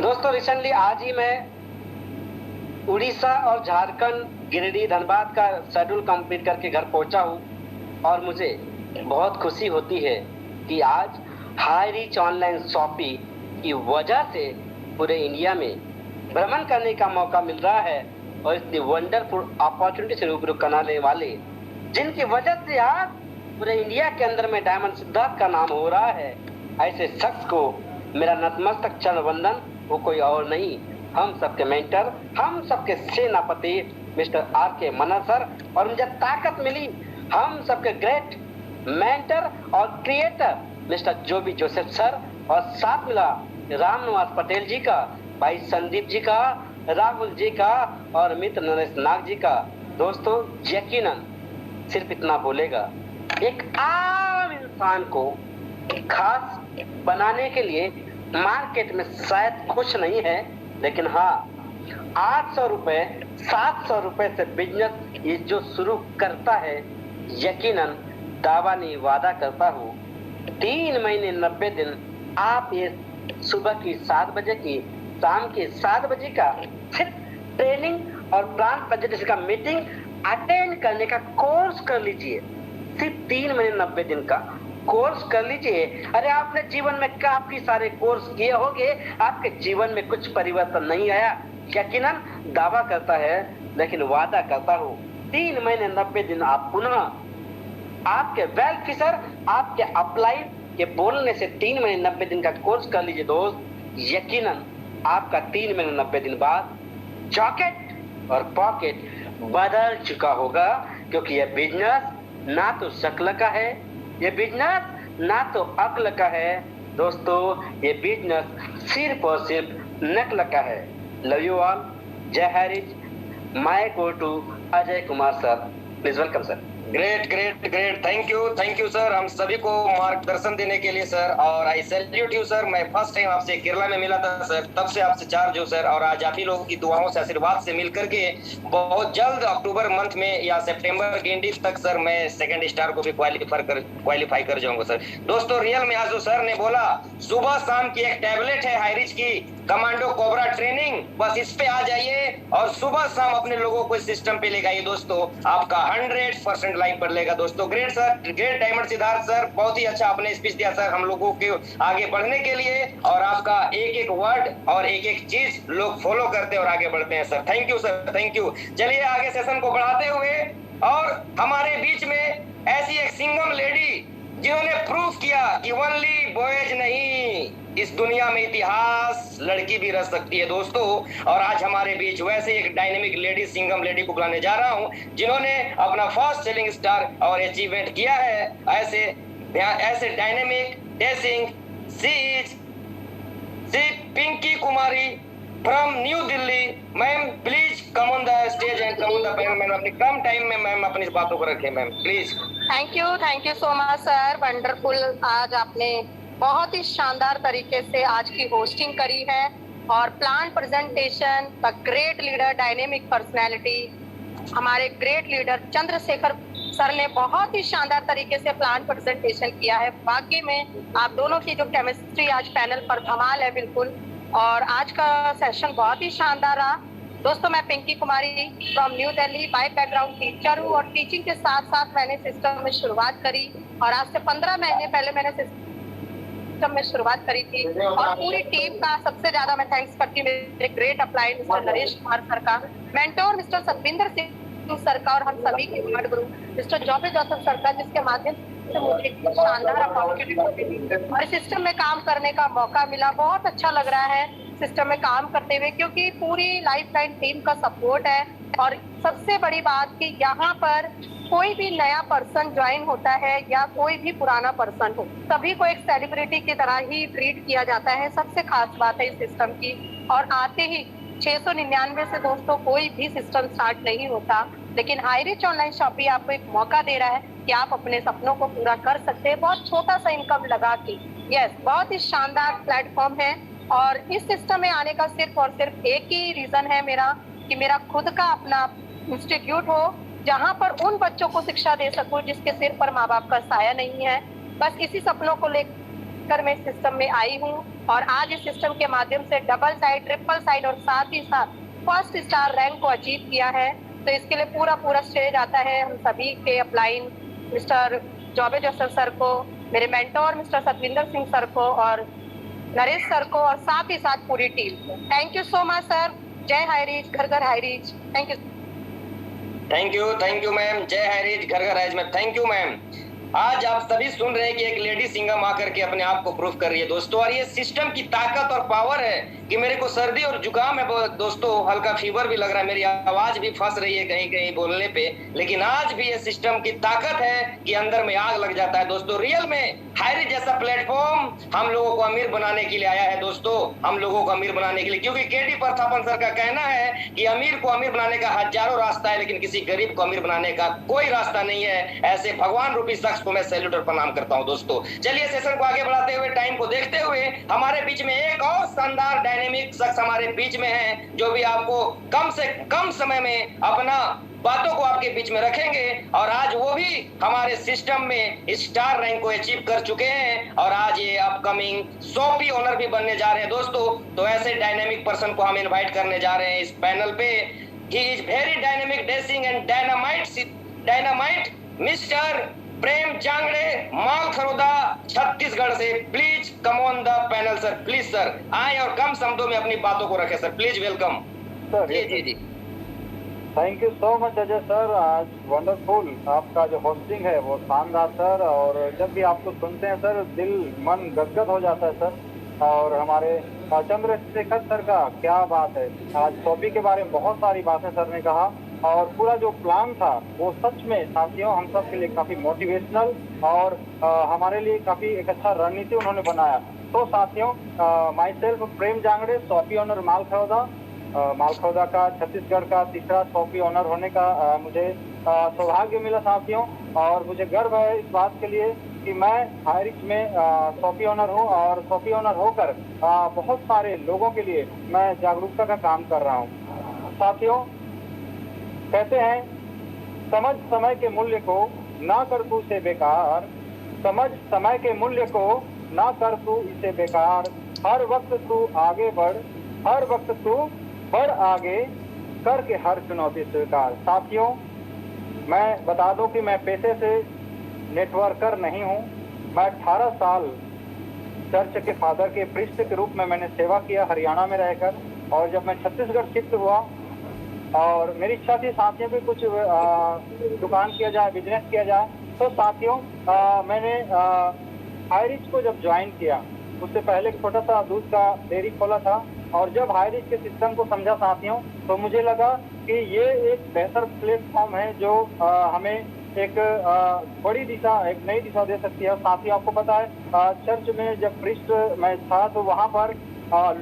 दोस्तों। रिसेंटली आज ही मैं उड़ीसा और झारखंड, गिरिडीह, धनबाद का शेड्यूल कंप्लीट करके घर पहुंचा हूं और मुझे बहुत खुशी होती है कि आज हाई रिच ऑनलाइन शॉपिंग की वजह से पूरे इंडिया में भ्रमण करने का मौका मिल रहा है और इतनी वंडरफुल अपॉर्चुनिटी से रूबरू कराने वाले, जिनकी वजह से आज पूरे इंडिया के अंदर में डायमंड सिद्धार्थ का नाम हो रहा है, ऐसे शख्स को मेरा नतमस्तक चरण वंदन। वो कोई और नहीं, हम सबके मेंटर, हम सबके सेनापति मिस्टर R.K. मन्ना सर, और मुझे ताकत मिली हम सबके ग्रेट मेंटर और क्रिएटर मिस्टर जोबी जोसेफ सर, और साथ मिला रामनिवास पटेल जी का, भाई संदीप जी का, राहुल जी का और मित्र नरेश नाग जी का। दोस्तों यकीनन सिर्फ इतना बोलेगा, एक आम इंसान को खास बनाने के लिए मार्केट में शायद कुछ नहीं है, लेकिन हाँ 800 रुपए 700 रुपए से बिजनेस ये जो शुरू करता है, यकीनन दावा नहीं वादा करता हूँ 3 महीने 90 दिन आप ये सुबह की 7 बजे की, शाम के 7 बजे का सिर्फ ट्रेनिंग और प्लान प्रेजेंटेशन का मीटिंग अटेंड करने का कोर्स कर लीजिए। सिर्फ 3 महीने 90 दिन का कोर्स कर लीजिए। अरे आपने जीवन में काफी सारे कोर्स किए होंगे, आपके जीवन में कुछ परिवर्तन नहीं आया, यकीनन दावा करता है, लेकिन वादा करता हूँ 3 महीने 90 दिन आप पुनः आपके वेल फिशर आपके अपलाइन के बोलने से 3 महीने 90 दिन का कोर्स कर लीजिए दोस्त। यकीनन आपका 3 महीने 90 दिन बाद जॉकेट और पॉकेट बदल चुका होगा, क्योंकि यह बिजनेस ना तो शक्ल का है, ये बिजनेस ना तो अक्ल का है दोस्तों, ये बिजनेस सिर्फ और सिर्फ नकल का है। लव यू ऑल, जय हैरिज, my go to Ajay Kumar sir, please welcome sir. Great great great, thank you sir, हम सभी को मार्गदर्शन देने के लिए सर, और आई सैल्यूट यू सर। मैं फर्स्ट टाइम आपसे केरला में मिला था सर, तब से आपसे चार्ज हूँ सर, और आज आप ही लोगों की दुआओं से आशीर्वाद से मिल करके बहुत जल्द अक्टूबर मंथ में या सितंबर के एंड तक सर मैं सेकंड स्टार को भी क्वालिफाई कर जाऊंगा सर। दोस्तों रियल में आज जो सर ने बोला सुबह शाम की एक टैबलेट है हाईरिच की, कमांडो कोबरा ट्रेनिंग, बस इस पे आ जाइए और सुबह शाम अपने लोगों को इस सिस्टम पे ले आइए दोस्तों, आपका 100% लाइफ बदलेगा दोस्तों। Great sir, great diamond Siddharth sir, बहुत ही अच्छा आपने स्पीच दिया सर हम लोगों के आगे बढ़ने के लिए, और आपका एक एक वर्ड और एक एक चीज लोग फॉलो करते और आगे बढ़ते हैं sir. Thank you sir, thank you. चलिए आगे सेशन को बढ़ाते हुए, और हमारे बीच में ऐसी एक सिंगम लेडी जिन्होंने प्रूफ किया कि ओनली बॉयज नहीं, इस दुनिया में इतिहास लड़की भी रह सकती है दोस्तों। और आज हमारे बीच वैसे एक डायनेमिक लेडी, सिंगम लेडी को बुलाने जा रहा हूं जिन्होंने अपना फर्स्ट सेलिंग स्टार और अचीवमेंट किया है। ऐसे डायनेमिक डेसिंग सी Pinky Kumari from New Delhi. Ma'am please come on the stage and come on the panel. Ma'am अपने कम टाइम में मैम अपनी बातों को रखें ma'am please. Thank you so much sir, wonderful. आज आपने बहुत ही शानदार तरीके से आज की होस्टिंग करी है, और plan presentation, the great leader, dynamic personality, हमारे ग्रेट लीडर चंद्रशेखर सर ने बहुत ही शानदार तरीके से प्लान प्रेजेंटेशन किया है। वाकई में आप दोनों की जो केमिस्ट्री आज पैनल पर धमाल है बिल्कुल, और आज का सेशन बहुत ही शानदार रहा दोस्तों। मैं Pinky Kumari from New Delhi, by background teacher हूँ, और टीचिंग के साथ साथ मैंने सिस्टम में शुरुआत करी, और आज से 15 महीने पहले मैंने सिस्टम में शुरुआत करी थी। और पूरी टीम का सबसे ज्यादा मैं थैंक्स करती हूँ मेरे great upline mister Naresh Kumar sir का, mentor mister Satwinder Singh sir का, और हम सभी के गार्ड गुरु मिस्टर जॉबे जोसेफ सर का, जिसके माध्यम से मुझे एक शानदार अपॉर्चुनिटी मिली और सिस्टम में काम करने का मौका मिला। बहुत अच्छा लग रहा है सिस्टम में काम करते हुए, क्योंकि पूरी लाइफलाइन टीम का सपोर्ट है। और सबसे बड़ी बात कि यहाँ पर कोई भी नया पर्सन ज्वाइन होता है या कोई भी पुराना पर्सन हो, सभी को एक सेलिब्रिटी की तरह ही ट्रीट किया जाता है। सबसे खास बात है इस सिस्टम की। और आते ही 699 से दोस्तों कोई भी सिस्टम स्टार्ट नहीं होता, लेकिन हाईरिच ऑनलाइन शॉपिंग आपको एक मौका दे रहा है कि आप अपने सपनों को पूरा कर सकते हैं बहुत छोटा सा इनकम लगा के। यस, बहुत ही शानदार प्लेटफॉर्म है। और इस सिस्टम में आने का सिर्फ और सिर्फ एक ही रीजन है मेरा, कि मेरा खुद का अपना इंस्टीट्यूट हो जहाँ पर उन बच्चों को शिक्षा दे सकूं जिसके सिर पर माँ बाप का साया नहीं है। बस इसी सपनों को लेकर मैं सिस्टम में आई हूँ, और आज इस सिस्टम के माध्यम से डबल साइड, ट्रिपल साइड और साथ ही साथ फर्स्ट स्टार रैंक को अचीव किया है। तो इसके लिए पूरा श्रेय आता है हम सभी के अपलाइन मिस्टर जॉबे जोसेफ सर को, मेरे mentor mister Satwinder Singh sir को, और नरेश सर को, और साथ ही साथ पूरी टीम को। Thank you so much sir. जय हाईरिच, घर घर हाईरिच। Thank you ma'am. जय हाईरिच, घर घर Highrich ma'am. Thank you ma'am. आज आप सभी सुन रहे हैं कि एक लेडी सिंगम आकर के अपने आप को प्रूफ कर रही है दोस्तों, और ये सिस्टम की ताकत और पावर है कि मेरे को सर्दी और जुकाम है दोस्तों, हल्का फीवर भी लग रहा है, मेरी आवाज भी फंस रही है कहीं कहीं बोलने पे, लेकिन आज भी ये सिस्टम की ताकत है कि अंदर में आग लग जाता है दोस्तों। रियल में हाईरिच जैसा प्लेटफॉर्म हम लोगों को अमीर बनाने के लिए आया है दोस्तों, हम लोगों को अमीर बनाने के लिए, क्योंकि केडी प्रतापन सर का कहना है कि अमीर को अमीर बनाने का हजारों रास्ता है, लेकिन किसी गरीब को अमीर बनाने का कोई रास्ता नहीं है। ऐसे भगवान रूपी शख्स को मैं सैल्यूट और प्रणाम करता हूं दोस्तों। चलिए सेशन को आगे बढ़ाते हुए, टाइम को देखते हुए, हमारे बीच में एक और शानदार डायनेमिक शख्स हमारे बीच में है, जो भी आपको कम से कम समय में अपना बातों को आपके बीच में रखेंगे। और आज वो भी हमारे सिस्टम में स्टार रैंक को अचीव कर चुके हैं, और आज ये अपकमिंग शॉपी ओनर भी बनने जा रहे हैं दोस्तों। तो ऐसे डायनेमिक पर्सन को हम इनवाइट करने जा रहे हैं इस पैनल पे। He is very dynamic, dashing and dynamite mister Prem Jangde, Malkharoda, Chhattisgarh से। Please come on the panel sir, please sir आए और कम शब्दों में अपनी बातों को रखें सर, प्लीज वेलकम। सर। जी जी जी। Thank you so much Ajay sir, आज वंडरफुल आपका जो होस्टिंग है वो शानदार सर। और जब भी आपको सुनते हैं सर दिल मन गदगद हो जाता है सर। और हमारे चंद्रशेखर सर का क्या बात है, आज टॉपिक के बारे में बहुत सारी बातें सर ने कहा और पूरा जो प्लान था वो सच में साथियों हम सब के लिए काफी मोटिवेशनल और हमारे लिए काफी एक अच्छा रणनीति उन्होंने बनाया। तो साथियों myself Prem Jangde, shoppy owner Malkharoda का छत्तीसगढ़ का तीसरा शॉपी ऑनर होने का मुझे सौभाग्य मिला साथियों। और मुझे गर्व है इस बात के लिए कि मैं हाई रिच में शॉपी ऑनर हूँ और शॉपी ऑनर होकर बहुत सारे लोगों के लिए मैं जागरूकता का काम कर रहा हूँ। साथियों कहते हैं समझ समय के मूल्य को ना कर तू इसे बेकार, समझ समय के मूल्य को ना कर तू इसे बेकार, हर वक्त तू आगे बढ़, हर वक्त तू बढ़ आगे करके हर चुनौती स्वीकार। साथियों मैं बता दूं कि मैं पेशे से नेटवर्कर नहीं हूं। मैं 18 साल चर्च के फादर के प्रीस्ट के रूप में मैंने सेवा किया हरियाणा में रहकर। और जब मैं छत्तीसगढ़ शिफ्ट हुआ और मेरी इच्छा थी साथियों भी कुछ दुकान किया जाए, बिजनेस किया जाए, तो साथियों मैंने हाई रिच को जब ज्वाइन किया उससे पहले एक छोटा सा दूध का डेयरी खोला था। और जब हाई रिच के सिस्टम को समझा साथियों तो मुझे लगा कि ये एक बेहतर प्लेटफॉर्म है जो हमें एक बड़ी दिशा, एक नई दिशा दे सकती है। साथियों आपको पता है चर्च में जब प्रीस्ट मैं था तो वहाँ पर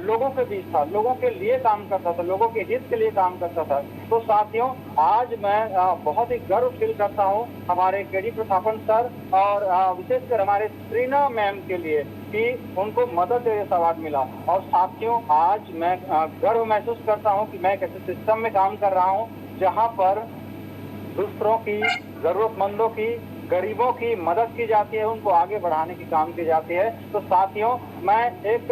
लोगों के बीच था, लोगों के लिए काम करता था, लोगों के हित के लिए काम करता था। तो साथियों आज मैं बहुत ही गर्व फील करता हूँ हमारे केडी प्रतापन सर और विशेषकर हमारे श्रीना मैम के लिए कि उनको मदर टेरेसा अवार्ड मिला। और साथियों आज मैं गर्व महसूस करता हूँ कि मैं एक ऐसे सिस्टम में काम कर रहा हूँ जहाँ पर दूसरों की, जरूरतमंदों की, गरीबों की मदद की जाती है, उनको आगे बढ़ाने की काम की जाती है। तो साथियों मैं एक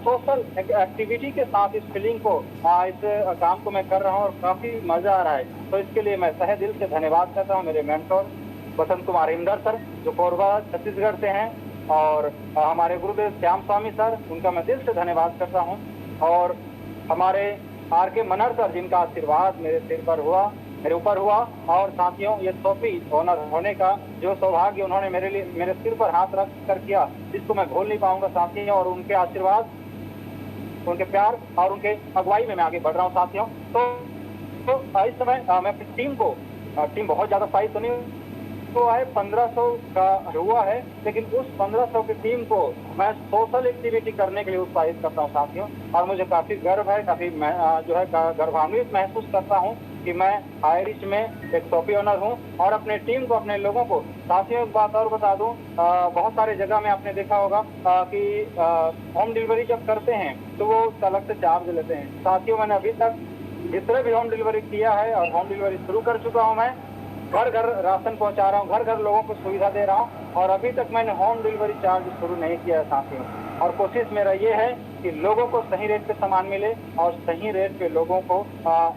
सोशल एक्टिविटी के साथ इस फीलिंग को इस काम को मैं कर रहा हूँ और काफी मजा आ रहा है। तो इसके लिए मैं तहे दिल से धन्यवाद करता हूँ मेरे मेंटोर बसंत कुमार हिमदर सर जो कोरबा छत्तीसगढ़ से हैं और हमारे गुरुदेव श्याम स्वामी सर, उनका मैं दिल से धन्यवाद करता हूँ। और हमारे RK मनहर सर जिनका आशीर्वाद मेरे ऊपर हुआ। और साथियों ये शॉपी ऑनर होने का जो सौभाग्य उन्होंने मेरे सिर पर हाथ रख कर किया, इसको मैं भूल नहीं पाऊंगा साथियों। और उनके आशीर्वाद, उनके प्यार और उनके अगुवाई में मैं आगे बढ़ रहा हूँ साथियों। तो इस समय मैं अपनी टीम बहुत ज्यादा साइज तो नहीं तो है, 1500 का हुआ है, लेकिन उस 1500 की टीम को मैं सोशल एक्टिविटी करने के लिए उत्साहित करता हूँ साथियों। और मुझे काफी गर्व है, काफी जो है गर्वान्वित महसूस करता हूँ कि मैं हाई रिच में एक शॉपी ऑनर हूँ और अपने टीम को, अपने लोगों को। साथियों एक बात और बता दूं, बहुत सारे जगह में आपने देखा होगा कि होम डिलीवरी जब करते हैं तो वो अलग से चार्ज लेते हैं। साथियों मैंने अभी तक जितने भी होम डिलीवरी किया है और होम डिलीवरी शुरू कर चुका हूँ, मैं घर घर राशन पहुंचा रहा हूँ, घर घर लोगों को सुविधा दे रहा हूँ और अभी तक मैंने होम डिलीवरी चार्ज शुरू नहीं किया है साथियों। और कोशिश मेरा ये है कि लोगों को सही रेट पे सामान मिले और सही रेट पे लोगों को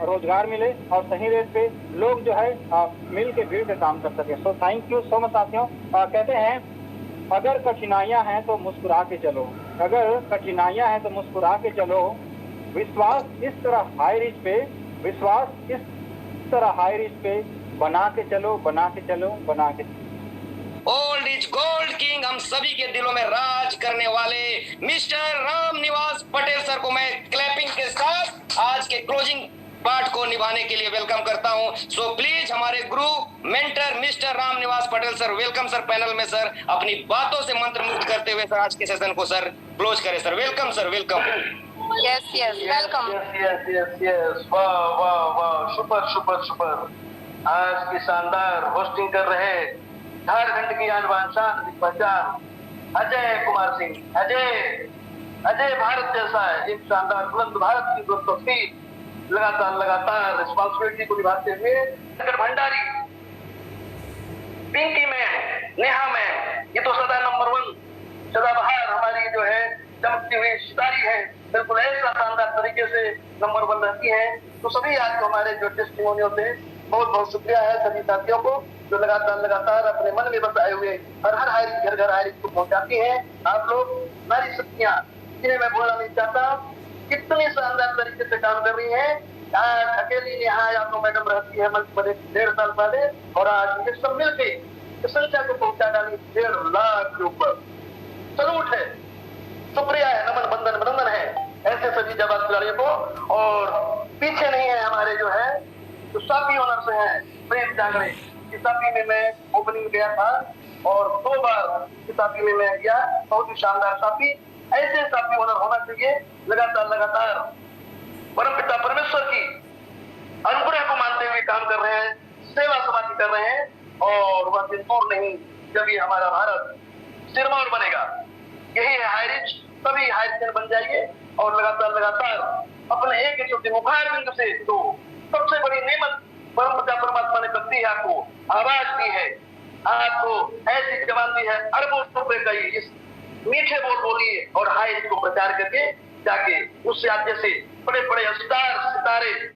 रोजगार मिले और सही रेट पे लोग जो है मिल के भीड़ के काम कर सके। So thank you so much साथियों। कहते हैं अगर कठिनाइयां हैं तो मुस्कुरा के चलो, अगर कठिनाइयां हैं तो मुस्कुरा के चलो, विश्वास इस तरह हाई रिच पे, विश्वास इस तरह हाई रिच पे बना के चलो, बना के चलो, बना के चलो। ओल्ड इज गोल्ड किंग, हम सभी के दिलों में राज करने वाले मिस्टर राम निवास पटेल सर को मैं क्लैपिंग के साथ आज के क्लोजिंग पार्ट को निभाने के लिए वेलकम करता हूं। सो प्लीज हमारे गुरु mentor mister Ram Niwas Patel sir, welcome sir panel में सर। अपनी बातों से मंत्रमुग्ध करते हुए सर आज के सेशन को सर क्लोज करें sir. Welcome sir, welcome. Yes welcome. Yes वाह, सुपर। आज की शानदार होस्टिंग कर रहे झारखंड की आन शान पहचान अजय कुमार सिंह। अजय भारत जैसा है एक शानदार बुलंद भारत की दोस्ती लगातार रिस्पॉन्सिबिलिटी को निभाते हुए भंडारी, पिंकी मैम, नेहा मैम, ये तो सदा नंबर 1 सदाबहार हमारी जो है चमकती हुई सितारी है, बिल्कुल ऐसा शानदार तरीके से नंबर 1 रहती है। तो सभी आज को हमारे जो टेस्टिमोनियल थे बहुत शुक्रिया है सभी साथियों को जो लगातार अपने मन में बसाए हुए हर घर हाई रिच को पहुंचाती हैं। आप लोग नारी शक्तियां, जिन्हें मैं बोलना नहीं चाहता, कितनी शानदार तरीके से काम कर रही हैं। अकेली यहाँ या तो मैडम रहती है मंच पर 1.5 साल पहले, और आज ये सब मिलके इस संख्या को पहुंचा डाली 1.5 लाख के ऊपर। सलूट है, शुक्रिया है, नमन बंदन बंदन है ऐसे सभी जवाब खिलाड़ियों को। और पीछे नहीं है हमारे जो है जो साफी ओनर्स हैं, प्रेम जागरे की साफी में मैं ओपनिंग गया था और 2 बार साफी में मैं गया, बहुत ही शानदार साफी। ऐसे साफी ओनर होना चाहिए, लगातार परमपिता परमेश्वर की अनुग्रह को मानते हुए काम कर रहे हैं, सेवा समाधि कर रहे हैं, और वह दिन दूर नहीं जब ये हमारा भारत सिरमौर बनेगा। यही है हाईरिच, सभी हाईरिच बन जाइए और लगातार अपने एक छोटे मुखार बिंदु से तो सबसे बड़ी नेमत परमपिता परमात्मा ने करती है, आपको आवाज दी है, आपको ऐसी जवान दी है, अरबों रुपए का इस मीठे बोल बोलिए और हाईरिच को प्रचार करके जाके उससे आप जैसे बड़े बड़े स्टार सितारे